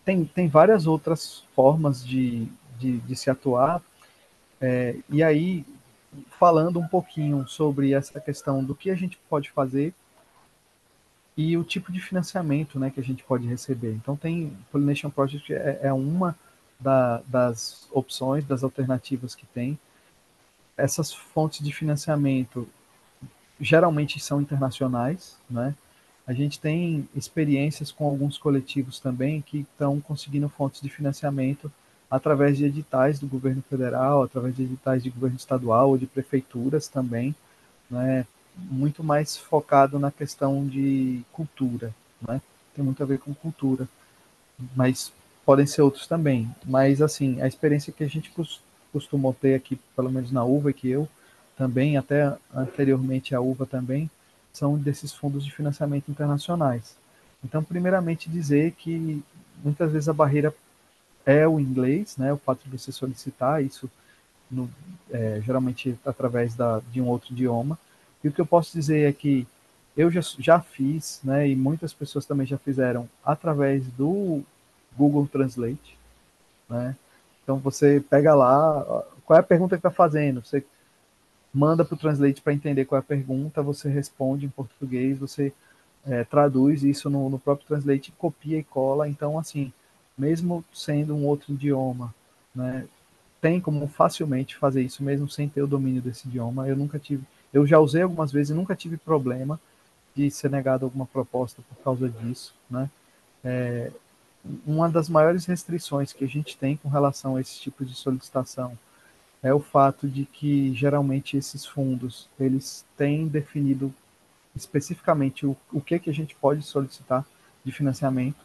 Tem várias outras formas de se atuar, e aí, falando um pouquinho sobre essa questão do que a gente pode fazer e o tipo de financiamento, né, que a gente pode receber. Então, tem Pollination Project é uma das opções, das alternativas que tem. Essas fontes de financiamento geralmente são internacionais, né? A gente tem experiências com alguns coletivos também que estão conseguindo fontes de financiamento através de editais do governo federal, através de editais de governo estadual ou de prefeituras também, né? Muito mais focado na questão de cultura, né? Tem muito a ver com cultura, mas podem ser outros também. Mas, assim, a experiência que a gente costumou ter aqui, pelo menos na UVA, que eu também, até anteriormente a UVA também, são desses fundos de financiamento internacionais. Então, primeiramente, dizer que muitas vezes a barreira é o inglês, né? O fato de você solicitar isso no, geralmente através de um outro idioma. E o que eu posso dizer é que eu já fiz, né, e muitas pessoas também já fizeram através do Google Translate, né? Então você pega lá, qual é a pergunta que está fazendo? Você manda para o Translate para entender qual é a pergunta, você responde em português, você traduz isso no próprio Translate, copia e cola. Então, assim, mesmo sendo um outro idioma, né, tem como facilmente fazer isso mesmo sem ter o domínio desse idioma. Eu já usei algumas vezes e nunca tive problema de ser negado alguma proposta por causa disso, né? Uma das maiores restrições que a gente tem com relação a esse tipo de solicitação é o fato de que geralmente esses fundos eles têm definido especificamente o que a gente pode solicitar de financiamento.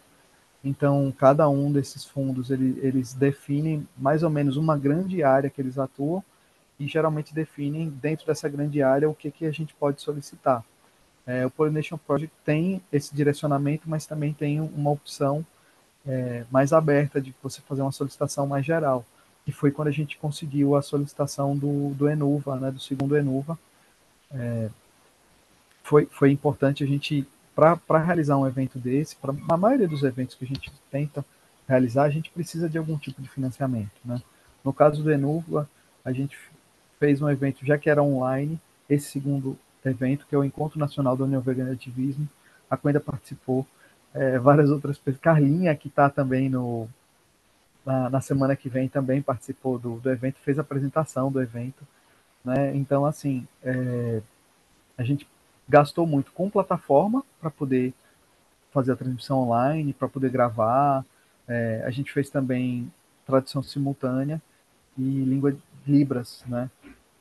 Então, cada um desses fundos eles definem mais ou menos uma grande área que eles atuam e geralmente definem dentro dessa grande área o que a gente pode solicitar. O Pollination Project tem esse direcionamento, mas também tem uma opção mais aberta de você fazer uma solicitação mais geral, que foi quando a gente conseguiu a solicitação do Enuva, né, do segundo Enuva. Foi importante a gente, para realizar um evento desse, para a maioria dos eventos que a gente tenta realizar, a gente precisa de algum tipo de financiamento, né? No caso do Enuva, a gente fez um evento, já que era online, esse segundo evento, que é o Encontro Nacional da União Vegana de Ativismo, a Coenda participou, várias outras pessoas, Carlinha, que está também na semana que vem, também participou do evento, fez a apresentação do evento, né? Então, assim, a gente gastou muito com plataforma para poder fazer a transmissão online, para poder gravar. A gente fez também tradução simultânea e língua de Libras, né?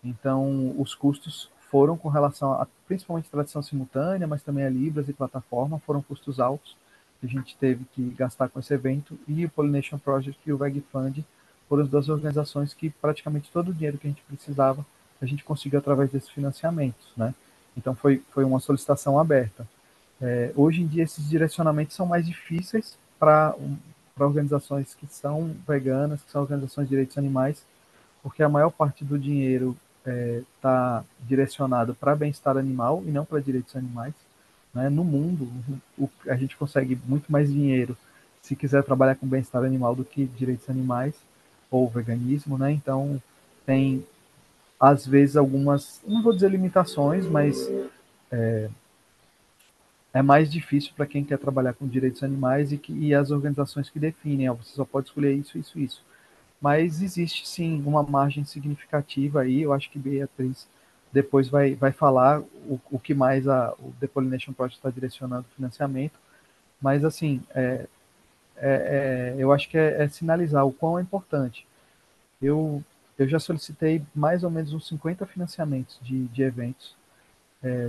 Então, os custos foram com relação a principalmente tradução simultânea, mas também a Libras e plataforma, foram custos altos que a gente teve que gastar com esse evento, e o Pollination Project e o VEG Fund foram as duas organizações que praticamente todo o dinheiro que a gente precisava, a gente conseguiu através desses financiamentos, né? Então, foi uma solicitação aberta. Hoje em dia, esses direcionamentos são mais difíceis para organizações que são veganas, que são organizações de direitos animais, porque a maior parte do dinheiro está direcionado para bem-estar animal e não para direitos animais. Né? No mundo, a gente consegue muito mais dinheiro se quiser trabalhar com bem-estar animal do que direitos animais ou veganismo, né? Então, tem, às vezes, algumas, não vou dizer limitações, mas é mais difícil para quem quer trabalhar com direitos animais e as organizações que definem, você só pode escolher isso, isso, isso. Mas existe sim uma margem significativa aí. Eu acho que Beatriz depois vai falar o que mais o The Pollination Project está direcionando o financiamento. Mas assim, eu acho que é sinalizar o quão é importante. Eu, eu já solicitei mais ou menos uns 50 financiamentos de eventos,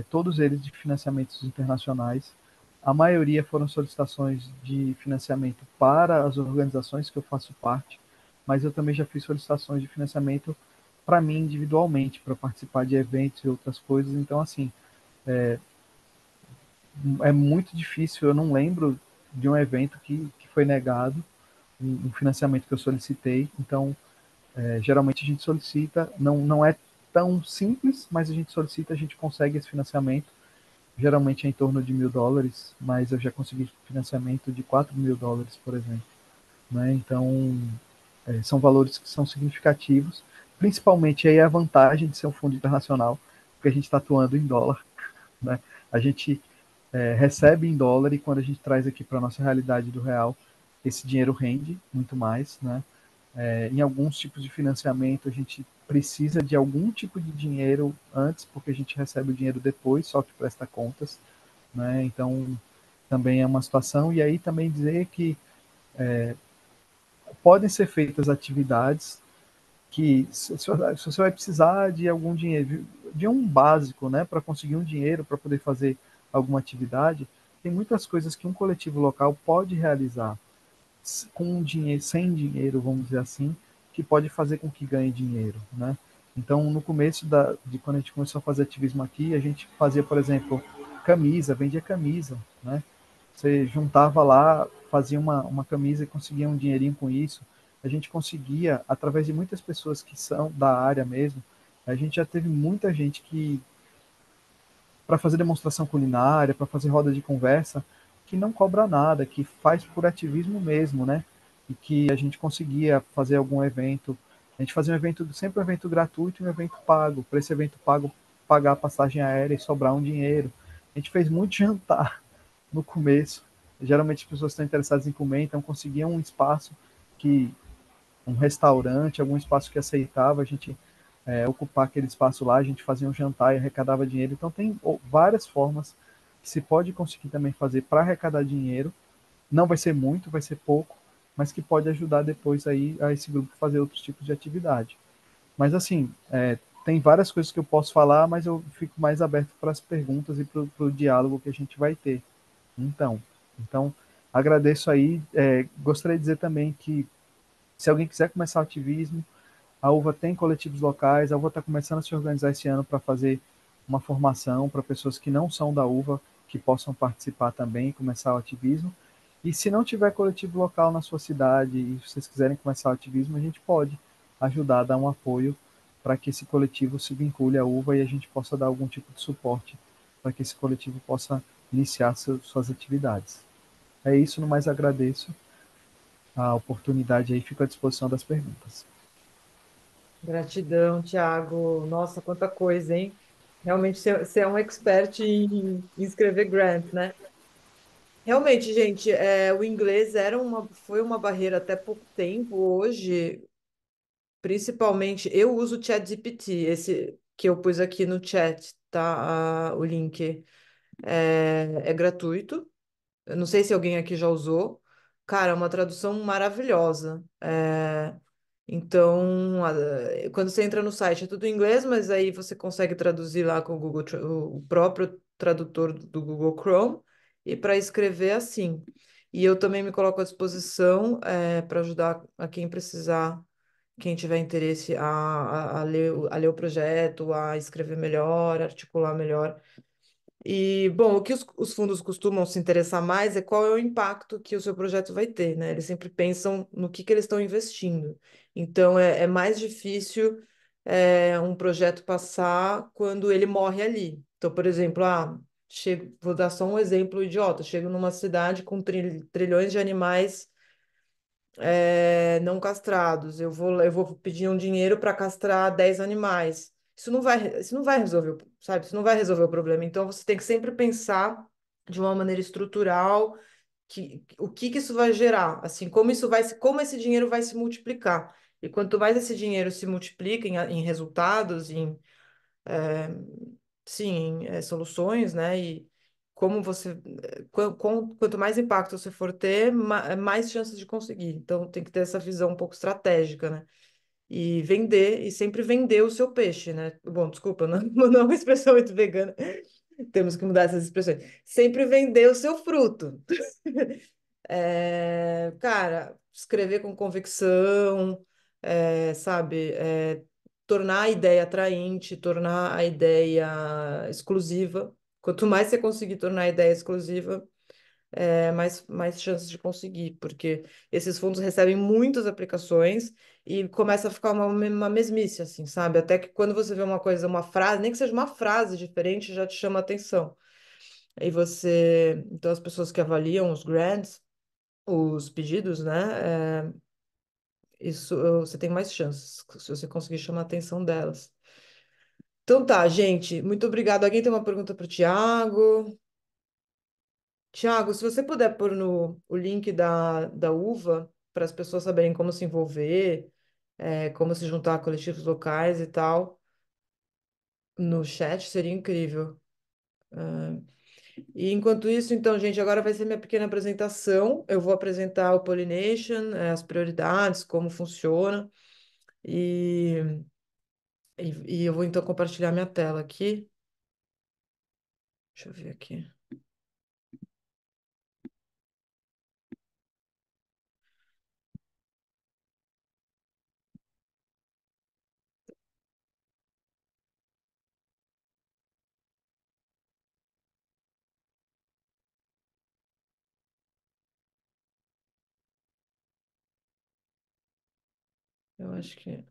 todos eles de financiamentos internacionais. A maioria foram solicitações de financiamento para as organizações que eu faço parte, mas eu também já fiz solicitações de financiamento para mim individualmente, para participar de eventos e outras coisas. Então, assim, é muito difícil, eu não lembro de um evento que foi negado, um financiamento que eu solicitei. Então, geralmente a gente solicita, não é tão simples, mas a gente solicita, a gente consegue esse financiamento. Geralmente é em torno de US$ 1.000, mas eu já consegui financiamento de US$ 4.000, por exemplo. Né? Então, são valores que são significativos, principalmente aí a vantagem de ser um fundo internacional, porque a gente está atuando em dólar. Né? A gente recebe em dólar e quando a gente traz aqui para a nossa realidade do real, esse dinheiro rende muito mais. Né? Em alguns tipos de financiamento, a gente precisa de algum tipo de dinheiro antes, porque a gente recebe o dinheiro depois, só que presta contas, né? Então, também é uma situação. E aí também dizer que podem ser feitas atividades que se você vai precisar de algum dinheiro, de um básico, né, para conseguir um dinheiro para poder fazer alguma atividade, tem muitas coisas que um coletivo local pode realizar com dinheiro, sem dinheiro, vamos dizer assim, que pode fazer com que ganhe dinheiro, né? Então, no começo de quando a gente começou a fazer ativismo aqui, a gente fazia, por exemplo, camisa, vendia camisa, né? Você juntava lá, fazia uma camisa e conseguia um dinheirinho com isso. A gente conseguia, através de muitas pessoas que são da área mesmo, a gente já teve muita gente que, para fazer demonstração culinária, para fazer roda de conversa, que não cobra nada, que faz por ativismo mesmo, né? E que a gente conseguia fazer algum evento. A gente fazia um evento, sempre um evento gratuito e um evento pago. Para esse evento pago, pagar a passagem aérea e sobrar um dinheiro. A gente fez muito jantar no começo. Geralmente as pessoas estão interessadas em comer, então conseguiam um espaço que um restaurante, algum espaço que aceitava, a gente ocupar aquele espaço lá, a gente fazia um jantar e arrecadava dinheiro. Então tem várias formas que se pode conseguir também fazer para arrecadar dinheiro. Não vai ser muito, vai ser pouco, mas que pode ajudar depois aí a esse grupo fazer outros tipos de atividade. Mas assim, tem várias coisas que eu posso falar, mas eu fico mais aberto para as perguntas e para o diálogo que a gente vai ter. Então, então agradeço aí. Gostaria de dizer também que se alguém quiser começar o ativismo, a UVA tem coletivos locais, a UVA está começando a se organizar esse ano para fazer uma formação para pessoas que não são da UVA, que possam participar também e começar o ativismo. E se não tiver coletivo local na sua cidade e vocês quiserem começar o ativismo, a gente pode ajudar a dar um apoio para que esse coletivo se vincule à UVA e a gente possa dar algum tipo de suporte para que esse coletivo possa iniciar suas atividades. É isso, no mais agradeço a oportunidade aí, fico à disposição das perguntas. Gratidão, Thiago. Nossa, quanta coisa, hein? Realmente você é um expert em escrever grant, né? Realmente, gente, o inglês foi uma barreira até pouco tempo. Hoje, principalmente, eu uso o ChatGPT, esse que eu pus aqui no chat, tá? O link é gratuito. Eu não sei se alguém aqui já usou. Cara, é uma tradução maravilhosa. Então, quando você entra no site, é tudo em inglês, mas aí você consegue traduzir lá com o o próprio tradutor do Google Chrome, e para escrever assim. E eu também me coloco à disposição para ajudar a quem precisar, quem tiver interesse a ler o projeto, a escrever melhor, articular melhor. E, bom, o que os fundos costumam se interessar mais é qual é o impacto que o seu projeto vai ter, né? Eles sempre pensam no que eles estão investindo. Então, é mais difícil um projeto passar quando ele morre ali. Então, por exemplo, vou dar só um exemplo idiota. Chego numa cidade com trilhões de animais não castrados. Eu vou pedir um dinheiro para castrar 10 animais. Isso não vai resolver, sabe? Isso não vai resolver o problema. Então você tem que sempre pensar de uma maneira estrutural o que isso vai gerar, assim, como esse dinheiro vai se multiplicar. E quanto mais esse dinheiro se multiplica em resultados, sim, soluções, né? E como quanto mais impacto você for ter, mais chances de conseguir. Então tem que ter essa visão um pouco estratégica, né? E vender, e sempre vender o seu peixe, né? Bom, desculpa, não, não é uma expressão muito vegana. Temos que mudar essas expressões. Sempre vender o seu fruto. Cara, escrever com convicção, sabe? Tornar a ideia atraente, tornar a ideia exclusiva. Quanto mais você conseguir tornar a ideia exclusiva, mais chances de conseguir, porque esses fundos recebem muitas aplicações e começa a ficar uma mesmice, assim, sabe? Até que quando você vê uma coisa, uma frase, nem que seja uma frase diferente, já te chama a atenção. Então as pessoas que avaliam os grants, os pedidos, né? Você tem mais chances se você conseguir chamar a atenção delas. Então tá, gente, muito obrigado. Alguém tem uma pergunta para o Tiago? Tiago, se você puder pôr no o link da UVA para as pessoas saberem como se envolver, como se juntar a coletivos locais e tal, no chat seria incrível. E enquanto isso, então, gente, agora vai ser minha pequena apresentação. Eu vou apresentar o Pollination, as prioridades, como funciona, e, e eu vou então compartilhar minha tela aqui. Deixa eu ver aqui. Eu acho que.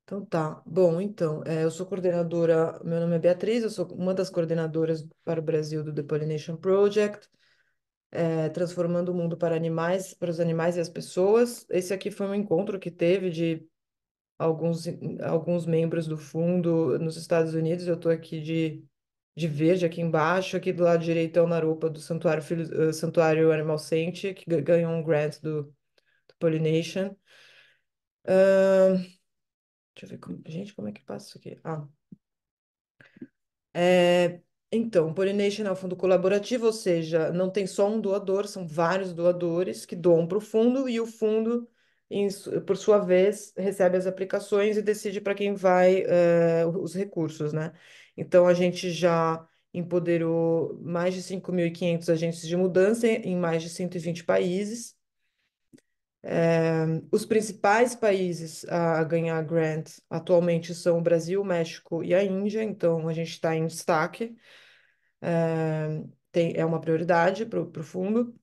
Então tá. Bom, então, eu sou coordenadora, meu nome é Beatriz, eu sou uma das coordenadoras para o Brasil do The Pollination Project, transformando o mundo para animais, para os animais e as pessoas. Esse aqui foi um encontro que teve de alguns, alguns membros do fundo nos Estados Unidos. Eu estou aqui de verde aqui embaixo, aqui do lado direito é o Naropa do Santuário, Santuário Animal Sanctuary, que ganhou um grant do Pollination. Deixa eu ver gente, como é que passa isso aqui? É, então, o Pollination é um fundo colaborativo, ou seja, não tem só um doador, são vários doadores que doam para o fundo e o fundo, por sua vez, recebe as aplicações e decide para quem vai, os recursos, né? Então, a gente já empoderou mais de 5.500 agentes de mudança em mais de 120 países. Os principais países a ganhar grant atualmente são o Brasil, o México e a Índia, então a gente está em destaque. É uma prioridade para o fundo.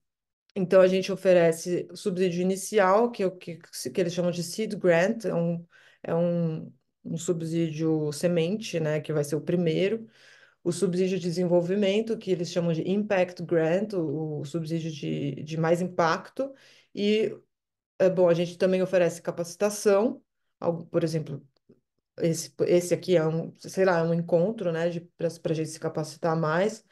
Então, a gente oferece o subsídio inicial, que é o que eles chamam de seed grant, um subsídio semente, né, que vai ser o primeiro. O subsídio de desenvolvimento, que eles chamam de impact grant, o subsídio de mais impacto. E, bom, a gente também oferece capacitação, algo, por exemplo, esse aqui é sei lá, é um encontro, né, para a gente se capacitar mais,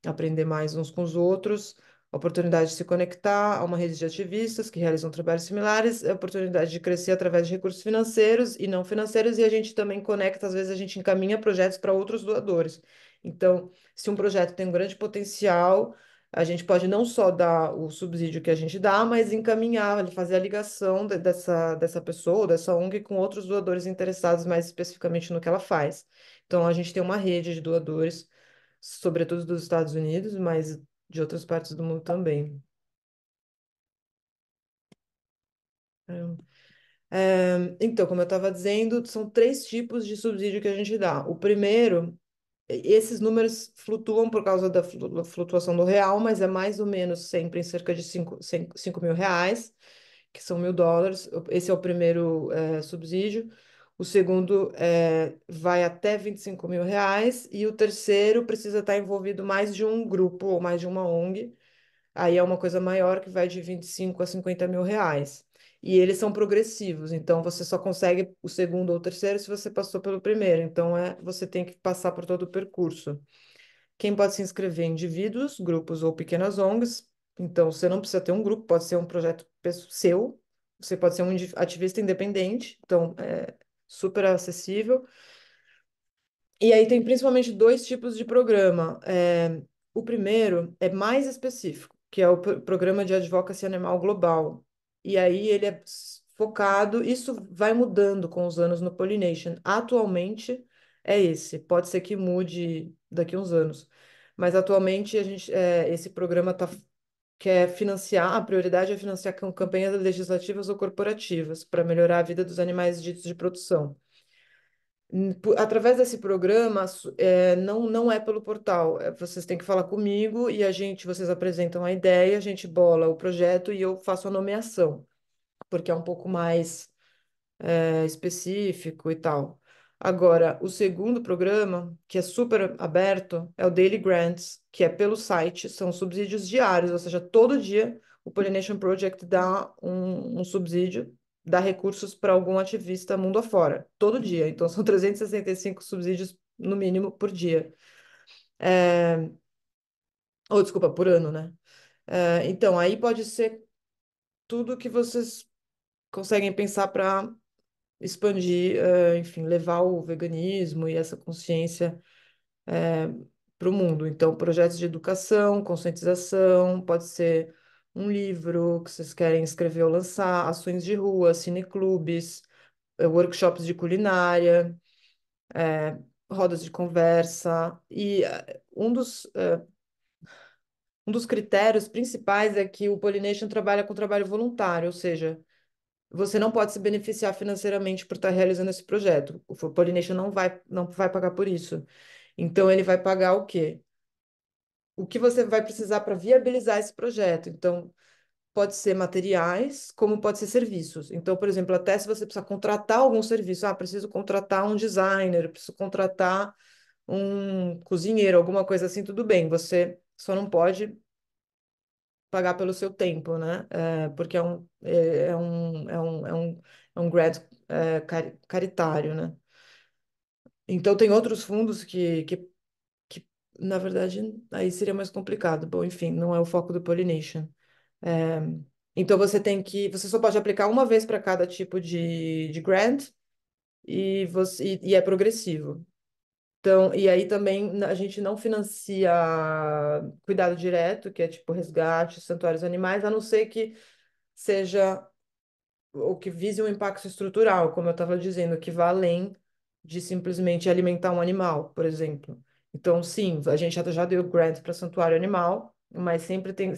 aprender mais uns com os outros, a oportunidade de se conectar a uma rede de ativistas que realizam trabalhos similares, a oportunidade de crescer através de recursos financeiros e não financeiros, e a gente também conecta, às vezes a gente encaminha projetos para outros doadores. Então, se um projeto tem um grande potencial, a gente pode não só dar o subsídio que a gente dá, mas encaminhar, fazer a ligação dessa pessoa, dessa ONG, com outros doadores interessados mais especificamente no que ela faz. Então, a gente tem uma rede de doadores, sobretudo dos Estados Unidos, mas de outras partes do mundo também. Então, como eu estava dizendo, são três tipos de subsídio que a gente dá. O primeiro, esses números flutuam por causa da flutuação do real, mas é mais ou menos sempre em cerca de 5.000 reais, que são US$ 1.000. Esse é o primeiro subsídio. O segundo vai até R$ 25.000. E o terceiro precisa estar envolvido mais de um grupo ou mais de uma ONG. Aí é uma coisa maior que vai de 25 a R$ 50.000. E eles são progressivos, então você só consegue o segundo ou o terceiro se você passou pelo primeiro. Então você tem que passar por todo o percurso. Quem pode se inscrever? Indivíduos, grupos ou pequenas ONGs. Então você não precisa ter um grupo, pode ser um projeto seu. Você pode ser um ativista independente, então é super acessível. E aí tem principalmente dois tipos de programa. O primeiro é mais específico, que é o Programa de Advocacy Animal Global. E aí ele é focado, isso vai mudando com os anos no Pollination. Atualmente é esse, pode ser que mude daqui a uns anos. Mas atualmente esse programa quer financiar, a prioridade é financiar campanhas legislativas ou corporativas para melhorar a vida dos animais ditos de produção. Através desse programa, não é pelo portal. Vocês têm que falar comigo e vocês apresentam a ideia, a gente bola o projeto e eu faço a nomeação, porque é um pouco mais específico e tal. Agora, o segundo programa, que é super aberto, é o Daily Grants, que é pelo site, são subsídios diários, ou seja, todo dia o Pollination Project dá um subsídio, dá recursos para algum ativista mundo afora, todo dia. Então, são 365 subsídios, no mínimo, por dia. Ou, desculpa, por ano, né? Então, aí pode ser tudo que vocês conseguem pensar para expandir, enfim, levar o veganismo e essa consciência para o mundo. Então, projetos de educação, conscientização, pode ser um livro que vocês querem escrever ou lançar, ações de rua, cineclubes, workshops de culinária, rodas de conversa. E um dos critérios principais é que o Pollination trabalha com trabalho voluntário, ou seja, você não pode se beneficiar financeiramente por estar realizando esse projeto. O Pollination não vai pagar por isso. Então, ele vai pagar o quê? O que você vai precisar para viabilizar esse projeto. Então, pode ser materiais, como pode ser serviços. Então, por exemplo, até se você precisar contratar algum serviço, preciso contratar um designer, preciso contratar um cozinheiro, alguma coisa assim, tudo bem. Você só não pode pagar pelo seu tempo, né? Porque é um grant caritário, né? Então, tem outros fundos que, na verdade, aí seria mais complicado. Bom, enfim, não é o foco do Pollination. É, então, você só pode aplicar uma vez para cada tipo de grant e é progressivo. Então, e aí também a gente não financia cuidado direto, que é tipo resgate, santuários animais, a não ser que seja o que vise um impacto estrutural, como eu estava dizendo, que vá além de simplesmente alimentar um animal, por exemplo. Então, sim, a gente já deu grant para santuário animal, mas sempre tem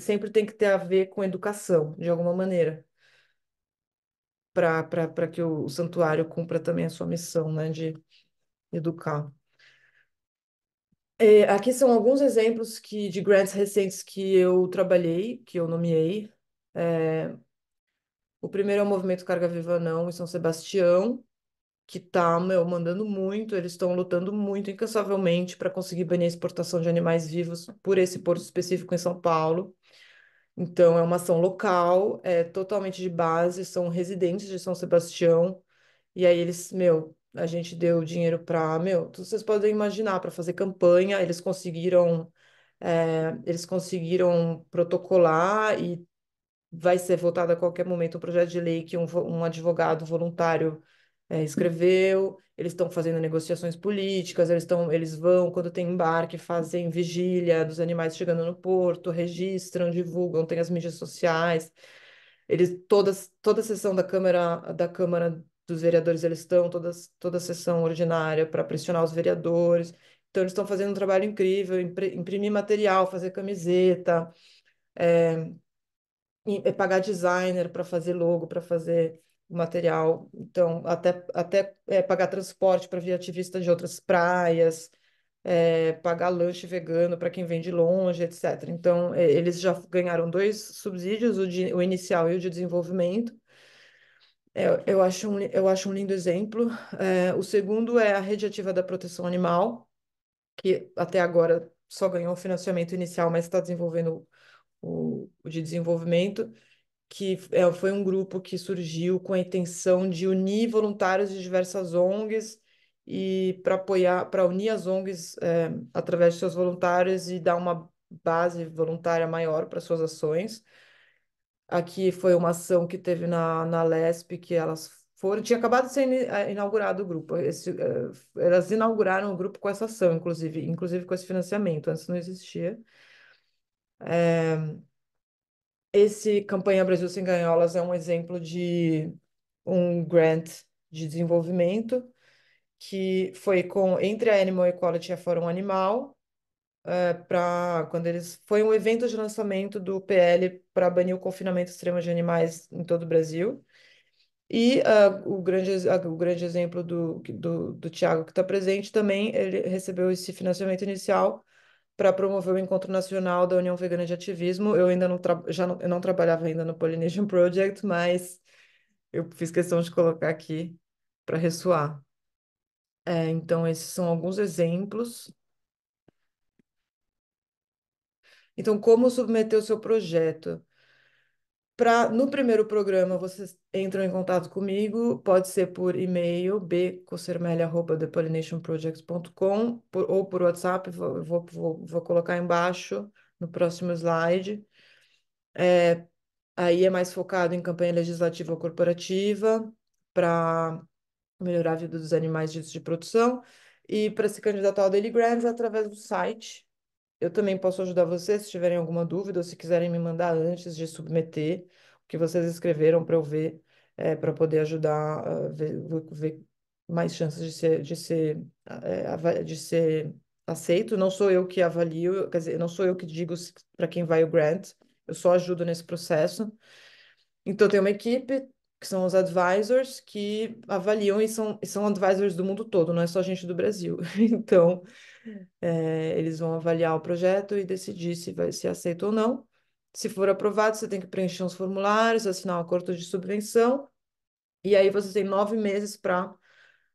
que ter a ver com educação, de alguma maneira, para que o santuário cumpra também a sua missão, né, de educar. Aqui são alguns exemplos de grants recentes que eu trabalhei, que eu nomeei. É, o primeiro é o Movimento Carga Viva Não, em São Sebastião, que tá, meu, mandando muito, eles estão lutando muito incansavelmente para conseguir banir a exportação de animais vivos por esse porto específico em São Paulo. Então, é uma ação local, é totalmente de base, são residentes de São Sebastião, e aí a gente deu dinheiro para, vocês podem imaginar, para fazer campanha, eles conseguiram protocolar e vai ser votado a qualquer momento um projeto de lei que um advogado voluntário escreveu. Eles estão fazendo negociações políticas, eles vão, quando tem embarque, fazem vigília dos animais chegando no porto, registram, divulgam, tem as mídias sociais. Toda a sessão da Câmara dos Vereadores, eles estão, toda a sessão ordinária para pressionar os vereadores. Então, eles estão fazendo um trabalho incrível, imprimir material, fazer camiseta, pagar designer para fazer logo, para fazer material. Então, até pagar transporte para vir ativista de outras praias, pagar lanche vegano para quem vem de longe, etc. Então, eles já ganharam dois subsídios, o inicial e o de desenvolvimento. Eu acho um lindo exemplo. O segundo é a Rede Ativa da Proteção Animal, que até agora só ganhou o financiamento inicial, mas está desenvolvendo o de desenvolvimento, que foi um grupo que surgiu com a intenção de unir voluntários de diversas ONGs e para unir as ONGs através de seus voluntários e dar uma base voluntária maior para suas ações. Aqui foi uma ação que teve na Lesp, que tinha acabado de ser inaugurado o grupo. Elas inauguraram o grupo com essa ação, inclusive com esse financiamento, antes não existia. Esse Campanha Brasil Sem Ganholas é um exemplo de um grant de desenvolvimento que foi entre a Animal Equality e a Fórum Animal, foi um evento de lançamento do PL para banir o confinamento extremo de animais em todo o Brasil. E o grande exemplo do Tiago que está presente também, ele recebeu esse financiamento inicial para promover o Encontro Nacional da União Vegana de Ativismo. Eu ainda não, eu não trabalhava ainda no Pollination Project, mas eu fiz questão de colocar aqui para ressoar. Então, esses são alguns exemplos. Então, como submeter o seu projeto? No primeiro programa, vocês entram em contato comigo, pode ser por e-mail, bcossermelli@thepollinationprojects.com, ou por WhatsApp, vou colocar embaixo no próximo slide. Aí é mais focado em campanha legislativa ou corporativa para melhorar a vida dos animais de produção. E para se candidatar ao Daily Grants através do site. Eu também posso ajudar vocês se tiverem alguma dúvida ou se quiserem me mandar antes de submeter o que vocês escreveram para eu ver, para poder ajudar a ver mais chances de ser aceito. Não sou eu que avalio, quer dizer, não sou eu que digo para quem vai o grant, eu só ajudo nesse processo. Então, tem uma equipe, que são os advisors, que avaliam e são advisors do mundo todo, não é só gente do Brasil. Então, eles vão avaliar o projeto e decidir se vai ser aceito ou não. Se for aprovado, você tem que preencher uns formulários, assinar um acordo de subvenção, e aí você tem 9 meses para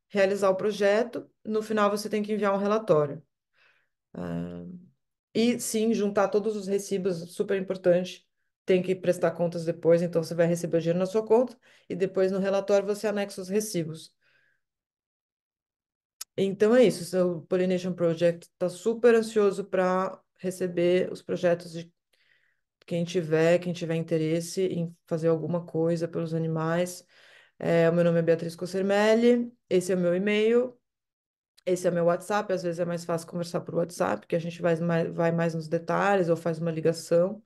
realizar o projeto. No final, você tem que enviar um relatório. E sim, juntar todos os recibos, super importante. Tem que prestar contas depois, então você vai receber o dinheiro na sua conta e depois no relatório você anexa os recibos. Então é isso, o seu Pollination Project está super ansioso para receber os projetos de quem tiver interesse em fazer alguma coisa pelos animais. O meu nome é Beatriz Cossermelli, esse é o meu e-mail, esse é o meu WhatsApp. Às vezes é mais fácil conversar por WhatsApp, que a gente vai mais nos detalhes ou faz uma ligação.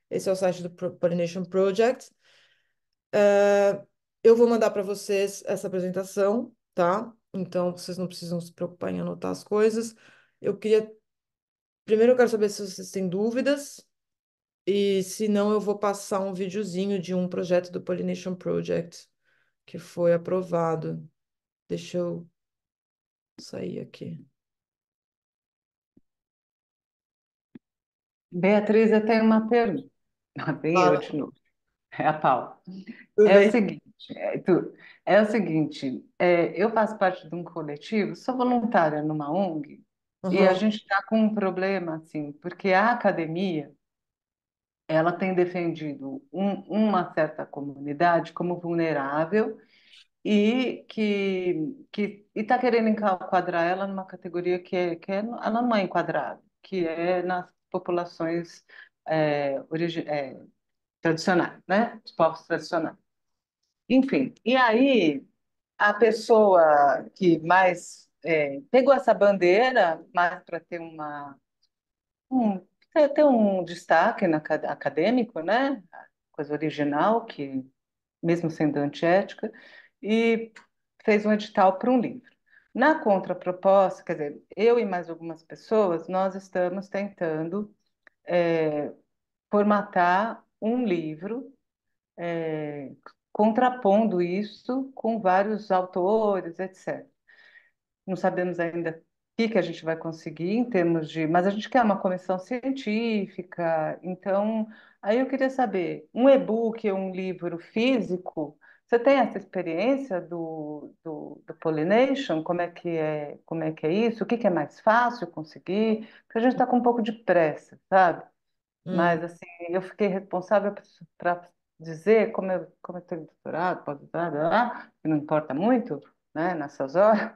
Esse é o site do Pollination Project. Eu vou mandar para vocês essa apresentação, tá? Então, vocês não precisam se preocupar em anotar as coisas. Eu queria. Primeiro, eu quero saber se vocês têm dúvidas. E se não, eu vou passar um videozinho de um projeto do Pollination Project que foi aprovado. Deixa eu sair aqui. Beatriz, eu tenho uma pergunta. Bem eu Fala, de novo. É a Paula. tudo É o bem? seguinte, eu faço parte de um coletivo, sou voluntária numa ONG, e a Aham. gente está com um problema, assim, porque a academia, ela tem defendido uma certa comunidade como vulnerável e que está querendo enquadrar ela numa categoria ela não é enquadrada, que é nas populações tradicionais, né? Os povos tradicionais. Enfim, e aí a pessoa que mais pegou essa bandeira mais para um, ter um destaque acadêmico, né? Coisa original, que mesmo sendo antiética, e fez um edital para um livro. Na contraproposta, quer dizer, eu e mais algumas pessoas, nós estamos tentando formatar um livro contrapondo isso com vários autores, etc. Não sabemos ainda o que a gente vai conseguir em termos de. Mas a gente quer uma comissão científica, então. Aí eu queria saber, um e-book ou um livro físico, você tem essa experiência do Pollination? Como é que é isso? O que é mais fácil conseguir? Porque a gente está com um pouco de pressa, sabe? Hum, Mas, assim, eu fiquei responsável para dizer, como eu tenho doutorado, pós-doutorado, que não importa muito, né, nessas horas,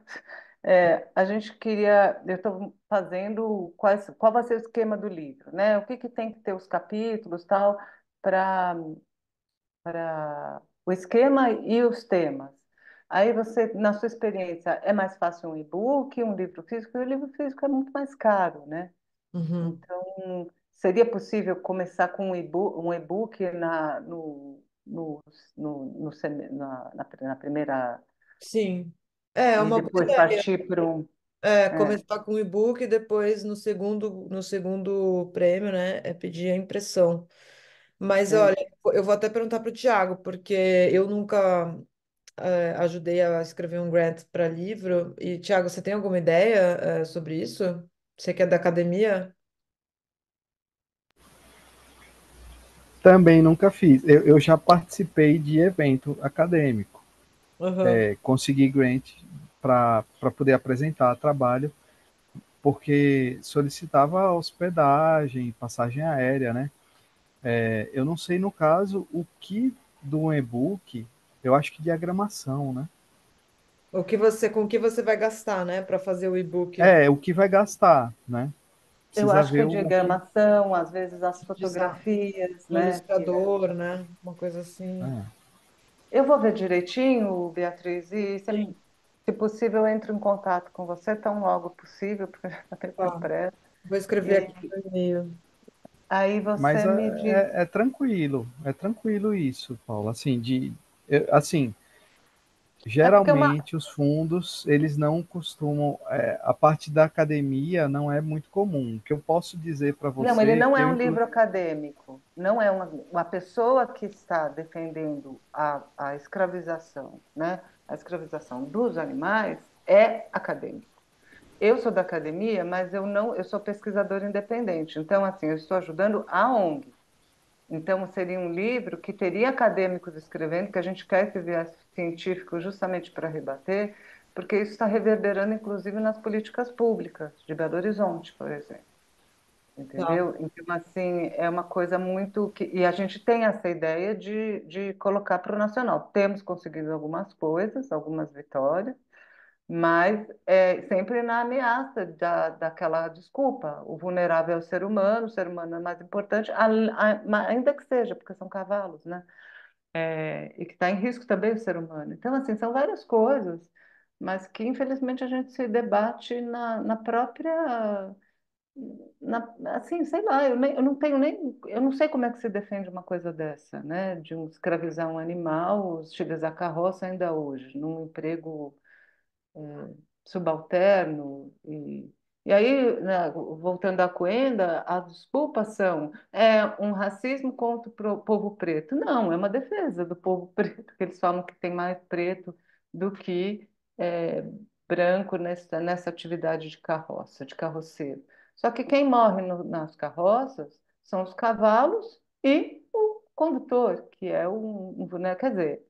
a gente queria, eu estou fazendo, qual vai ser o esquema do livro, né? O que tem que ter os capítulos, tal, para o esquema e os temas. Aí você, na sua experiência, é mais fácil um e-book, um livro físico? E o livro físico é muito mais caro, né? uhum. Então, seria possível começar com um e-book na primeira Sim. É e uma boa depois ideia. partir para um. É, Começar com o e-book e depois no segundo prêmio, né, pedir a impressão. Mas olha, é. eu vou até perguntar para o Tiago, porque eu nunca ajudei a escrever um grant para livro. E, Tiago, você tem alguma ideia sobre isso? Você que é da academia? Também nunca fiz. Eu já participei de evento acadêmico, Aham. consegui grant para poder apresentar trabalho, porque solicitava hospedagem, passagem aérea, né? Eu não sei, no caso, o que do e-book, eu acho que diagramação, né? Com o que você vai gastar, né, para fazer o e-book? O que vai gastar, né? Eu precisa acho que ver a o que. diagramação, às vezes as Design. fotografias, Um né? ilustrador, né? Uma coisa assim. Ah, Eu vou ver direitinho, Beatriz, e Sim, se possível, eu entro em contato com você tão logo possível, porque eu já estou com tá. pressa. Vou escrever E aqui no e-mail. aí mas você me diz. é tranquilo isso, Paulo. Assim, assim, É porque uma. geralmente os fundos, eles não costumam, a parte da academia não é muito comum. O que eu posso dizer para Não, ele você, não que é eu um inclusive. livro acadêmico. Não é uma pessoa que está defendendo a escravização, né? A escravização dos animais é acadêmico. Eu sou da academia, mas eu não, eu sou pesquisadora independente. Então, assim, eu estou ajudando a ONG. Então, seria um livro que teria acadêmicos escrevendo, que a gente quer esse viés científico justamente para rebater, porque isso está reverberando, inclusive, nas políticas públicas de Belo Horizonte, por exemplo. Tá. Entendeu? Então, assim, é uma coisa muito que. E a gente tem essa ideia de colocar para o nacional. Temos conseguido algumas coisas, algumas vitórias, mas sempre na ameaça daquela desculpa. O vulnerável é o ser humano é mais importante, ainda que seja, porque são cavalos, né? E que está em risco também o ser humano. Então, assim, são várias coisas, mas que infelizmente a gente se debate na própria assim, sei lá, eu não tenho nem, eu não sei como é que se defende uma coisa dessa, né? De escravizar um animal, utilizar carroça ainda hoje, num emprego subalterno. E aí, né, voltando à Coenda, as desculpas são um racismo contra o povo preto. Não, é uma defesa do povo preto, que eles falam que tem mais preto do que é, branco nessa atividade de carroça, de carroceiro. Só que quem morre nas carroças são os cavalos e o condutor, que é né, quer dizer,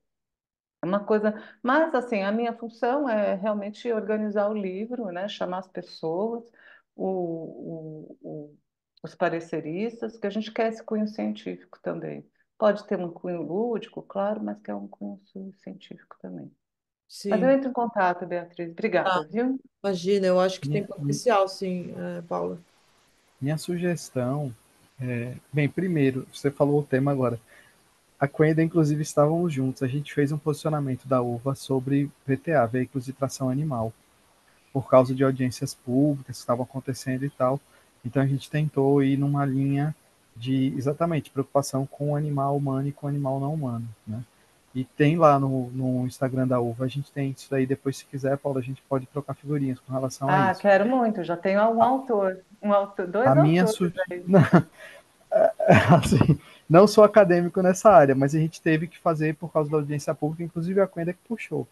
é uma coisa, mas assim, a minha função é realmente organizar o livro, né? Chamar as pessoas, os pareceristas, que a gente quer esse cunho científico também. Pode ter um cunho lúdico, claro, mas que é um cunho científico também. Mas eu Sim. entro em contato, Beatriz. Tá. Obrigada, viu? Imagina, eu acho que tem Minha, potencial, sim, Paula. minha sugestão bem, primeiro, você falou o tema agora. A Quenda, inclusive, estávamos juntos. A gente fez um posicionamento da UVA sobre VTA, veículos de tração animal, por causa de audiências públicas que estavam acontecendo e tal. Então a gente tentou ir numa linha de exatamente preocupação com o animal humano e com o animal não humano, né? E tem lá no Instagram da UVA, a gente tem isso daí. Depois, se quiser, Paulo, a gente pode trocar figurinhas com relação a Ah, isso. quero muito. Já tenho um autor, A dois minha autores su... aí. assim, não sou acadêmico nessa área, mas a gente teve que fazer por causa da audiência pública, inclusive a Quenda que puxou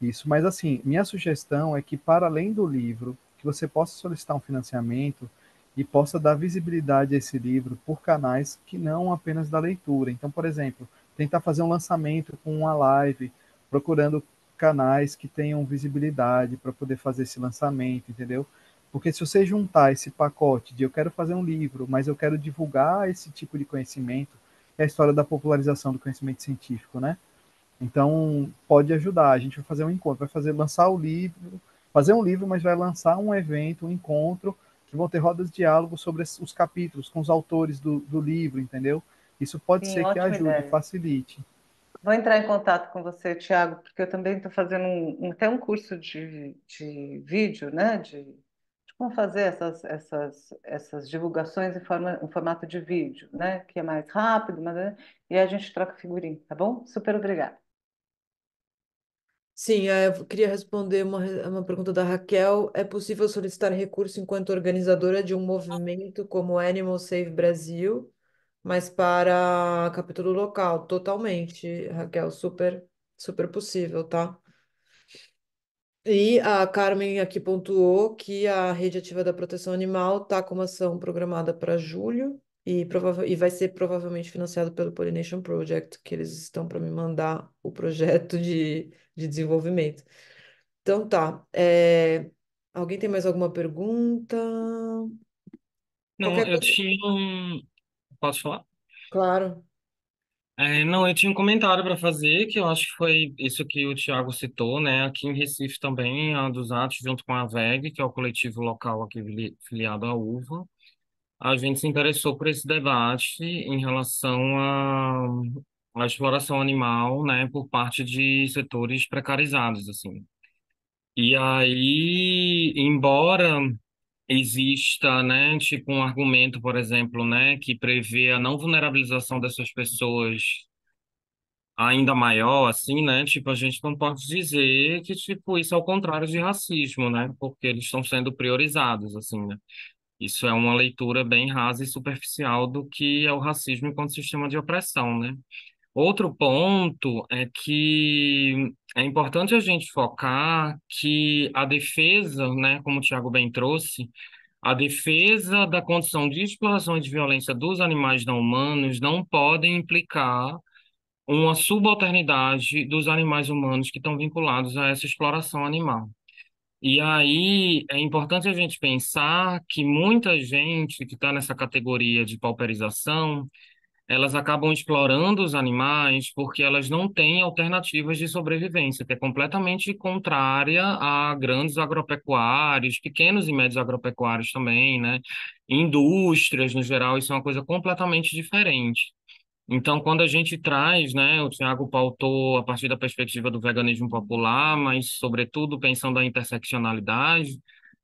isso. Mas assim, minha sugestão é que para além do livro, que você possa solicitar um financiamento e possa dar visibilidade a esse livro por canais que não apenas da leitura. Então, por exemplo, tentar fazer um lançamento com uma live, procurando canais que tenham visibilidade para poder fazer esse lançamento, entendeu? Porque se você juntar esse pacote de eu quero fazer um livro, mas eu quero divulgar esse tipo de conhecimento, é a história da popularização do conhecimento científico, né? Então, pode ajudar. A gente vai fazer um encontro, vai lançar o livro, fazer um livro, mas vai lançar um evento, um encontro, que vão ter rodas de diálogo sobre os capítulos, com os autores do livro, entendeu? Isso pode Sim, ser que ótima ajude, ideia. facilite. Vou entrar em contato com você, Tiago, porque eu também estou fazendo até um curso de vídeo, né? De como fazer essas divulgações em formato de vídeo, né? Que é mais rápido, e aí a gente troca figurinha, tá bom? Super obrigada. Sim, eu queria responder uma pergunta da Raquel. É possível solicitar recurso enquanto organizadora de um movimento como Animal Save Brasil, mas para capítulo local? Totalmente, Raquel, super, super possível, tá? E a Carmen aqui pontuou que a Rede Ativa da Proteção Animal está com uma ação programada para julho e vai ser provavelmente financiado pelo Pollination Project, que eles estão para me mandar o projeto de desenvolvimento. Então tá. Alguém tem mais alguma pergunta? Não, Qualquer eu coisa? tinha um. Posso falar? Claro. Não, eu tinha um comentário para fazer, que eu acho que foi isso que o Tiago citou, né? Aqui em Recife também, a dos atos, junto com a VEG, que é o coletivo local aqui filiado à UVA. a gente se interessou por esse debate em relação à exploração animal, né, por parte de setores precarizados, assim. E aí, embora exista, né, tipo um argumento, por exemplo, né, que prevê a não vulnerabilização dessas pessoas ainda maior, assim, né, tipo, a gente não pode dizer que, tipo, isso é o contrário de racismo, né, porque eles estão sendo priorizados, assim, né. Isso é uma leitura bem rasa e superficial do que é o racismo enquanto sistema de opressão, né. Outro ponto é que é importante a gente focar que a defesa, né, como o Tiago bem trouxe, a defesa da condição de exploração e de violência dos animais não humanos não podem implicar uma subalternidade dos animais humanos que estão vinculados a essa exploração animal. E aí é importante a gente pensar que muita gente que está nessa categoria de pauperização, elas acabam explorando os animais porque elas não têm alternativas de sobrevivência, que é completamente contrária a grandes agropecuários, pequenos e médios agropecuários também, né? Indústrias, no geral, isso é uma coisa completamente diferente. Então, quando a gente traz, né, o Tiago pautou a partir da perspectiva do veganismo popular, mas, sobretudo, pensando a interseccionalidade,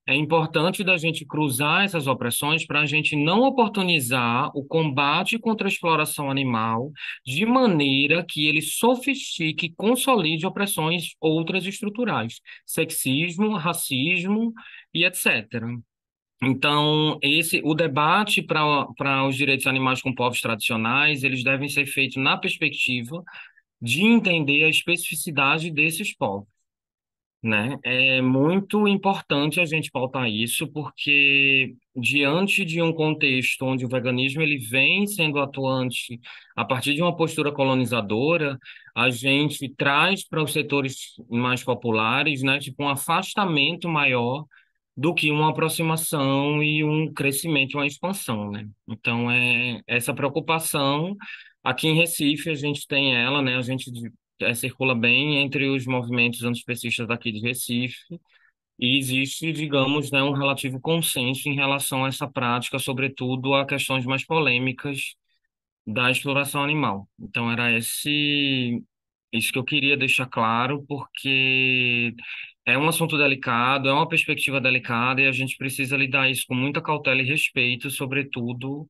é importante da gente cruzar essas opressões para a gente não oportunizar o combate contra a exploração animal de maneira que ele sofistique e consolide opressões outras estruturais, sexismo, racismo e etc. Então, o debate para os direitos animais com povos tradicionais, eles devem ser feitos na perspectiva de entender a especificidade desses povos, né? É muito importante a gente pautar isso, porque diante de um contexto onde o veganismo ele vem sendo atuante a partir de uma postura colonizadora, a gente traz para os setores mais populares, né, tipo um afastamento maior do que uma aproximação e um crescimento, uma expansão, né? Então é essa preocupação aqui em Recife a gente tem ela, né? A gente circula bem entre os movimentos antiespecistas daqui de Recife, e existe, digamos, né, um relativo consenso em relação a essa prática, sobretudo a questões mais polêmicas da exploração animal. Então, era isso que eu queria deixar claro, porque é um assunto delicado, é uma perspectiva delicada, e a gente precisa lidar isso com muita cautela e respeito, sobretudo,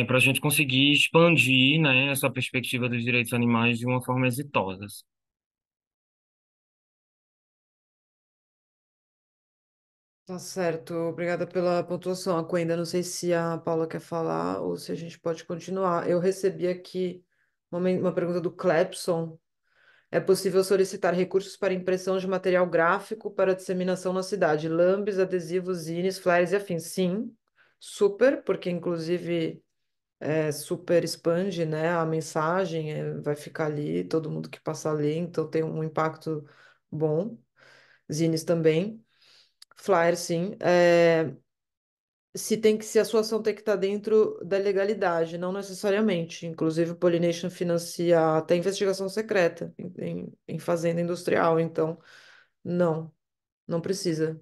para a gente conseguir expandir, né, essa perspectiva dos direitos animais de uma forma exitosa. Tá certo. Obrigada pela pontuação. Ainda não sei se a Paula quer falar ou se a gente pode continuar. Eu recebi aqui uma pergunta do Clepson. É possível solicitar recursos para impressão de material gráfico para disseminação na cidade? Lambes, adesivos, zines, flyers e afins. Sim, super, porque inclusive super expande, né, a mensagem, vai ficar ali, todo mundo que passa a ler, então tem um impacto bom. Zines também. Flyers, sim. Se a sua ação tem que estar dentro da legalidade, não necessariamente. Inclusive, o Pollination financia até investigação secreta em fazenda industrial, então não, não precisa.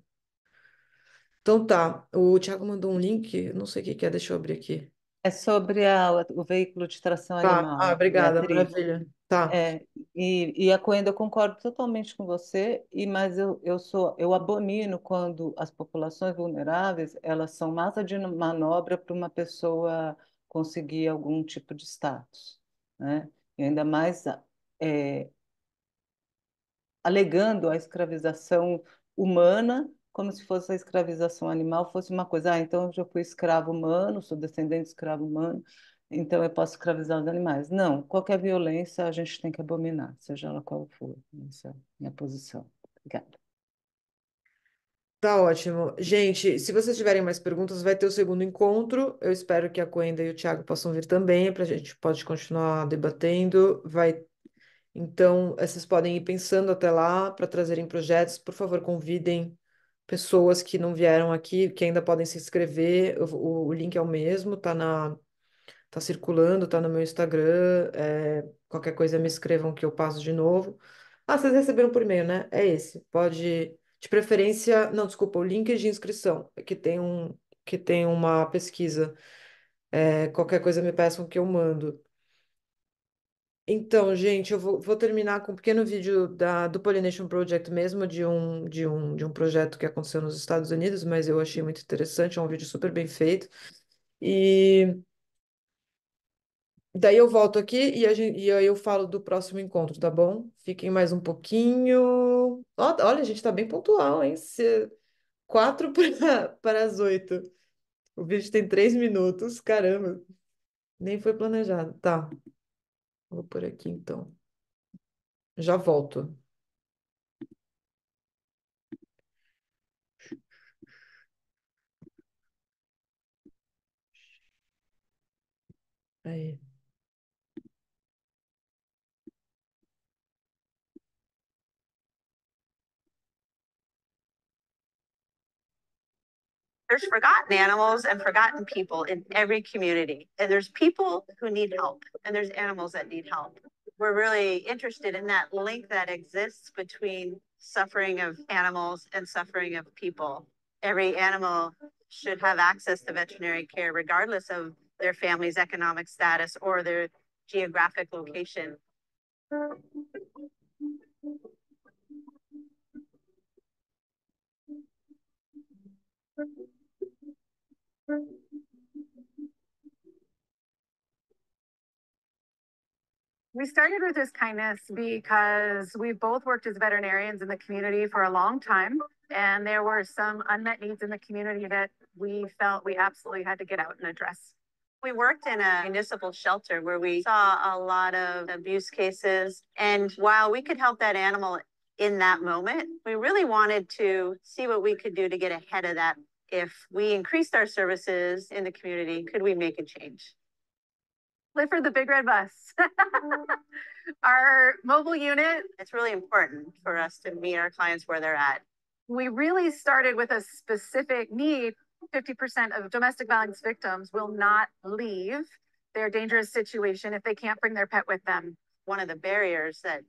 Então tá, o Thiago mandou um link, não sei o que que é, deixa eu abrir aqui. É sobre o veículo de tração Tá, animal, obrigada, Beatriz. maravilha. Tá. É, e a Coenda, eu concordo totalmente com você, mas eu abomino quando as populações vulneráveis elas são massa de manobra para uma pessoa conseguir algum tipo de status, né? E ainda mais é, alegando a escravização humana como se fosse a escravização animal fosse uma coisa, então eu já fui escravo humano, sou descendente de escravo humano, então eu posso escravizar os animais. Não, qualquer violência a gente tem que abominar, seja ela qual for. Essa é a minha posição. Obrigada. Tá ótimo. Gente, se vocês tiverem mais perguntas, vai ter o segundo encontro. Eu espero que a Coenda e o Thiago possam vir também, para a gente pode continuar debatendo. Então, vocês podem ir pensando até lá para trazerem projetos. Por favor, convidem pessoas que não vieram aqui, que ainda podem se inscrever. O link é o mesmo, tá circulando, tá no meu Instagram. Qualquer coisa me escrevam que eu passo de novo. Ah, vocês receberam por e-mail, né? É esse. Pode, de preferência, não, desculpa, o link de inscrição, que tem que tem uma pesquisa. Qualquer coisa me peçam que eu mando. Então, gente, eu vou terminar com um pequeno vídeo do Pollination Project mesmo, de um projeto que aconteceu nos Estados Unidos, mas eu achei muito interessante, é um vídeo super bem feito. E daí eu volto aqui e aí eu falo do próximo encontro, tá bom? Fiquem mais um pouquinho. Olha, a gente tá bem pontual, hein? 4 para as 8. O vídeo tem 3 minutos, caramba, nem foi planejado. Tá, vou por aqui então. Já volto. Aí. There's forgotten animals and forgotten people in every community. And there's people who need help, and there's animals that need help. We're really interested in that link that exists between suffering of animals and suffering of people. Every animal should have access to veterinary care, regardless of their family's economic status or their geographic location. We started with this kindness because we've both worked as veterinarians in the community for a long time, and there were some unmet needs in the community that we felt we absolutely had to get out and address. We worked in a municipal shelter where we saw a lot of abuse cases, and while we could help that animal in that moment, we really wanted to see what we could do to get ahead of that. If we increased our services in the community, could we make a change? Live for the big red bus. Our mobile unit, it's really important for us to meet our clients where they're at. We really started with a specific need. 50% of domestic violence victims will not leave their dangerous situation if they can't bring their pet with them. One of the barriers that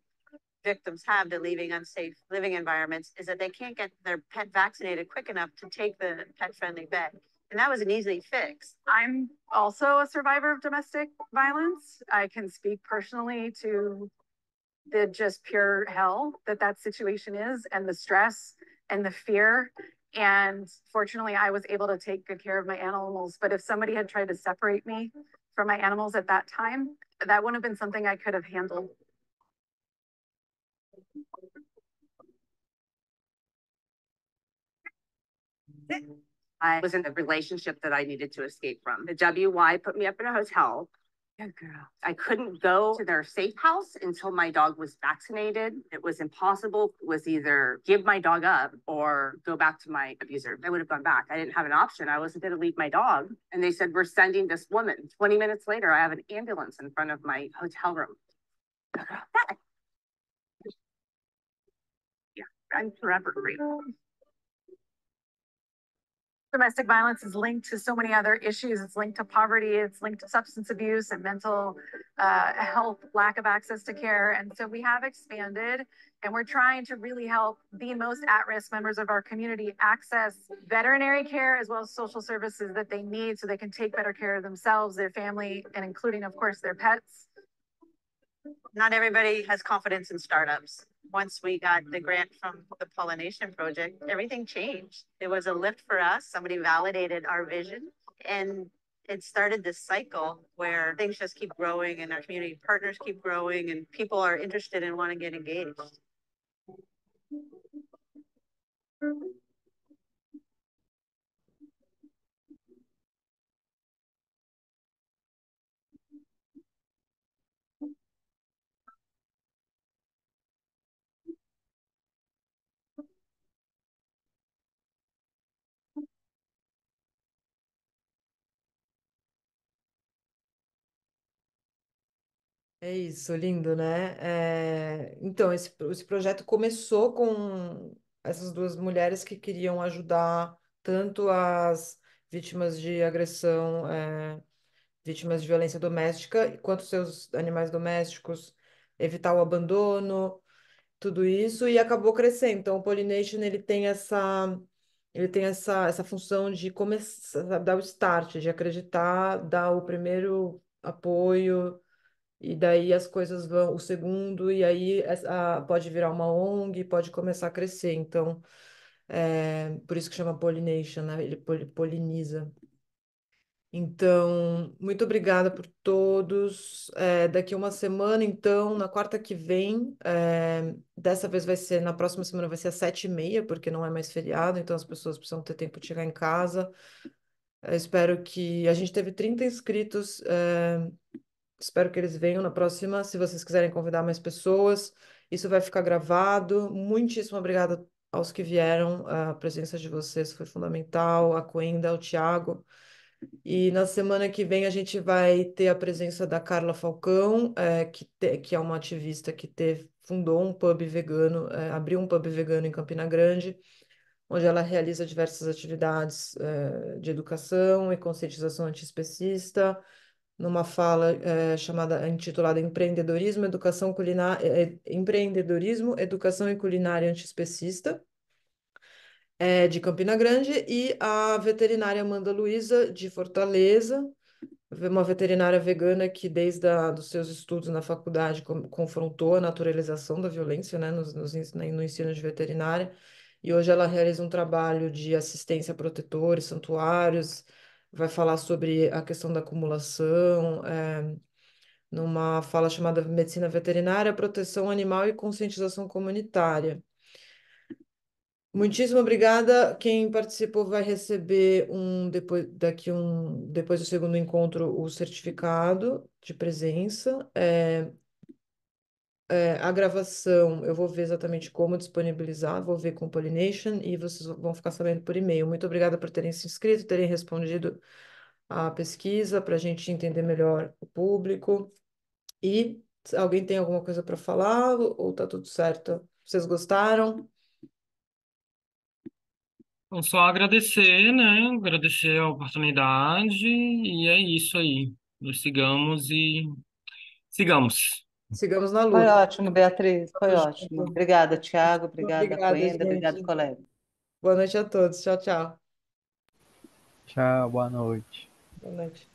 victims have to leaving unsafe living environments is that they can't get their pet vaccinated quick enough to take the pet-friendly vet. And that was an easy fix. I'm also a survivor of domestic violence. I can speak personally to the just pure hell that situation is, and the stress and the fear. And fortunately, I was able to take good care of my animals. But if somebody had tried to separate me from my animals at that time, that wouldn't have been something I could have handled. I was in a relationship that I needed to escape from. The WY put me up in a hotel. Good girl. I couldn't go to their safe house until my dog was vaccinated. It was impossible. It was either give my dog up or go back to my abuser. I would have gone back. I didn't have an option. I wasn't going to leave my dog. And they said, we're sending this woman. 20 minutes later, I have an ambulance in front of my hotel room. Yeah, I'm forever grateful. Domestic violence is linked to so many other issues. It's linked to poverty, it's linked to substance abuse and mental health, lack of access to care. And so we have expanded, and we're trying to really help the most at-risk members of our community access veterinary care as well as social services that they need so they can take better care of themselves, their family, and including, of course, their pets. Not everybody has confidence in startups. Once we got the grant from the Pollination Project, everything changed. It was a lift for us. Somebody validated our vision, and it started this cycle where things just keep growing and our community partners keep growing and people are interested and want to get engaged. É isso, lindo, né? Então, esse projeto começou com essas duas mulheres que queriam ajudar tanto as vítimas de agressão, vítimas de violência doméstica, quanto seus animais domésticos, evitar o abandono, tudo isso, e acabou crescendo. Então, o Pollination, ele tem ele tem essa função de começar, dar o start, de acreditar, dar o primeiro apoio, e daí as coisas vão, o segundo, e aí pode virar uma ONG, pode começar a crescer. Então, por isso que chama pollination, né? Ele poliniza. Então, muito obrigada por todos. Daqui uma semana, então, na quarta que vem, dessa vez vai ser, na próxima semana vai ser às 7h30, porque não é mais feriado, então as pessoas precisam ter tempo de chegar em casa. Eu espero que. A gente teve 30 inscritos, espero que eles venham na próxima. Se vocês quiserem convidar mais pessoas, isso vai ficar gravado. Muitíssimo obrigada aos que vieram, a presença de vocês foi fundamental, a Coenda, o Thiago. E na semana que vem a gente vai ter a presença da Carla Falcão, que é uma ativista que fundou um pub vegano, abriu um pub vegano em Campina Grande, onde ela realiza diversas atividades, de educação e conscientização antiespecista, numa fala, intitulada Empreendedorismo, Educação e Culinária Antiespecista, de Campina Grande, e a veterinária Amanda Luiza, de Fortaleza, uma veterinária vegana que, desde dos seus estudos na faculdade, confrontou a naturalização da violência, né, no ensino de veterinária, e hoje ela realiza um trabalho de assistência a protetores, santuários, vai falar sobre a questão da acumulação, numa fala chamada Medicina Veterinária, Proteção Animal e Conscientização Comunitária. Muitíssimo obrigada. Quem participou vai receber depois do segundo encontro, o certificado de presença. A gravação, eu vou ver exatamente como disponibilizar, vou ver com o Pollination e vocês vão ficar sabendo por e-mail. Muito obrigada por terem se inscrito, terem respondido à pesquisa, para a gente entender melhor o público. E se alguém tem alguma coisa para falar ou tá tudo certo? Vocês gostaram? Então, só agradecer, né? Agradecer a oportunidade e é isso aí. Nos sigamos e sigamos. Sigamos na Foi luta. ótimo, Beatriz, foi Tamo ótimo. junto. Obrigada, Tiago, obrigada, Obrigada, Coenda, obrigado, gente. colega. Boa noite a todos. Tchau, tchau. Tchau, boa noite. Boa noite.